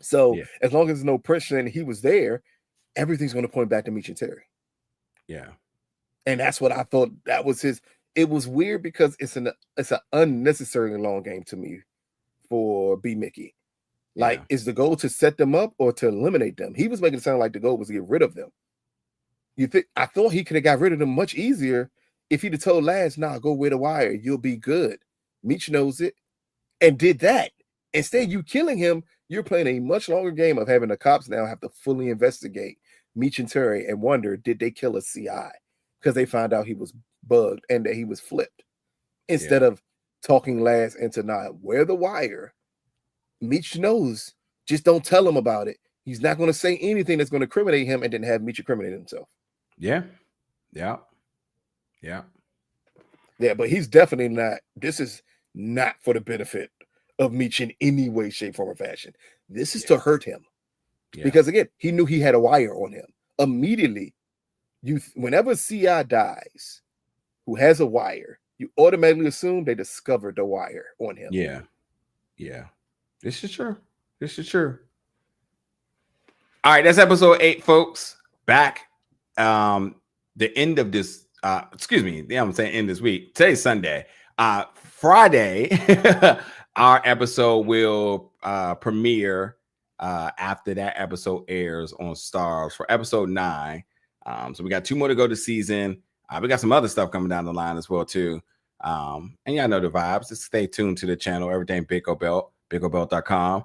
S2: So as long as there's no pressure and he was there, everything's going to point back to Meech and Terry.
S1: Yeah.
S2: And that's what I thought that was his. It was weird because it's an unnecessarily long game to me for B. Mickey. Like, is the goal to set them up or to eliminate them? He was making it sound like the goal was to get rid of them. You think I thought he could have got rid of them much easier if he'd have told Lance, "Nah, go with the wire. You'll be good." Meech knows it and did that. Instead, you killing him, you're playing a much longer game of having the cops now have to fully investigate Meech and Terry and wonder, did they kill a CI? Because they found out he was bugged and that he was flipped. Instead of talking Lance into not wear the wire, Meech knows. Just don't tell him about it. He's not going to say anything that's going to incriminate him and then have Meech incriminate himself.
S1: Yeah.
S2: But he's definitely not. This is not for the benefit of Meech in any way, shape, form, or fashion. This is to hurt him. Because again, he knew he had a wire on him. Immediately, whenever CI dies, who has a wire, you automatically assume they discovered the wire on him.
S1: Yeah. This is true. All right, that's episode 8, folks. Back the end of this. Excuse me. Yeah, I'm saying end this week. Today's Sunday. Friday, our episode will premiere after that episode airs on STARZ for episode 9. So we got 2 more to go this season. We got some other stuff coming down the line as well too. And y'all know the vibes. Just stay tuned to the channel. Everything Big O Belt, BigOBelt.com.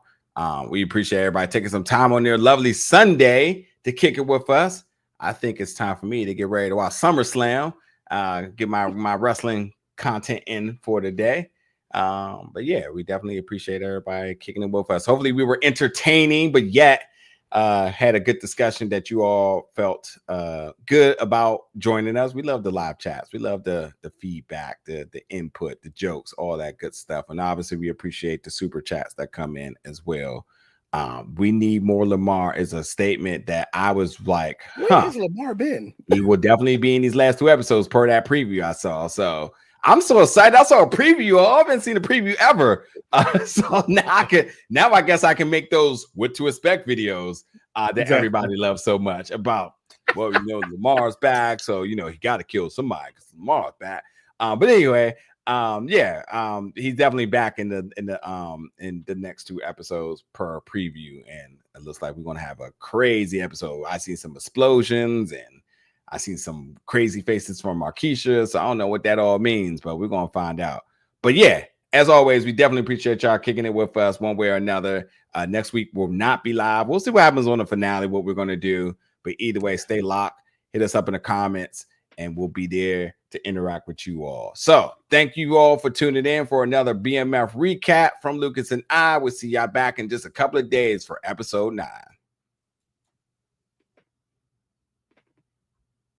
S1: We appreciate everybody taking some time on their lovely Sunday to kick it with us. I think it's time for me to get ready to watch SummerSlam, get my wrestling content in for the day. But yeah, we definitely appreciate everybody kicking it with us. Hopefully we were entertaining, but yet had a good discussion that you all felt good about joining us. We love the live chats. We love the feedback, the input, the jokes, all that good stuff. And obviously we appreciate the super chats that come in as well. We need more Lamar is a statement that I was like,
S2: where has Lamar been?
S1: He will definitely be in these last 2 episodes per that preview I saw. So I'm so excited. I saw a preview. I haven't seen a preview ever. So now I guess I can make those what to expect videos that everybody loves so much about. Well, Lamar's back, so he got to kill somebody because Lamar's back. But anyway, he's definitely back in the next 2 episodes per preview, and it looks like we're gonna have a crazy episode. I see some explosions and I seen some crazy faces from Markeisha, so I don't know what that all means, but we're gonna find out. But yeah, as always, we definitely appreciate y'all kicking it with us one way or another. Next week will not be live. We'll see what happens on the finale, what we're gonna do. But either way, stay locked. Hit us up in the comments, and we'll be there to interact with you all. So thank you all for tuning in for another BMF recap from Lucas and I. We'll see y'all back in just a couple of days for episode 9.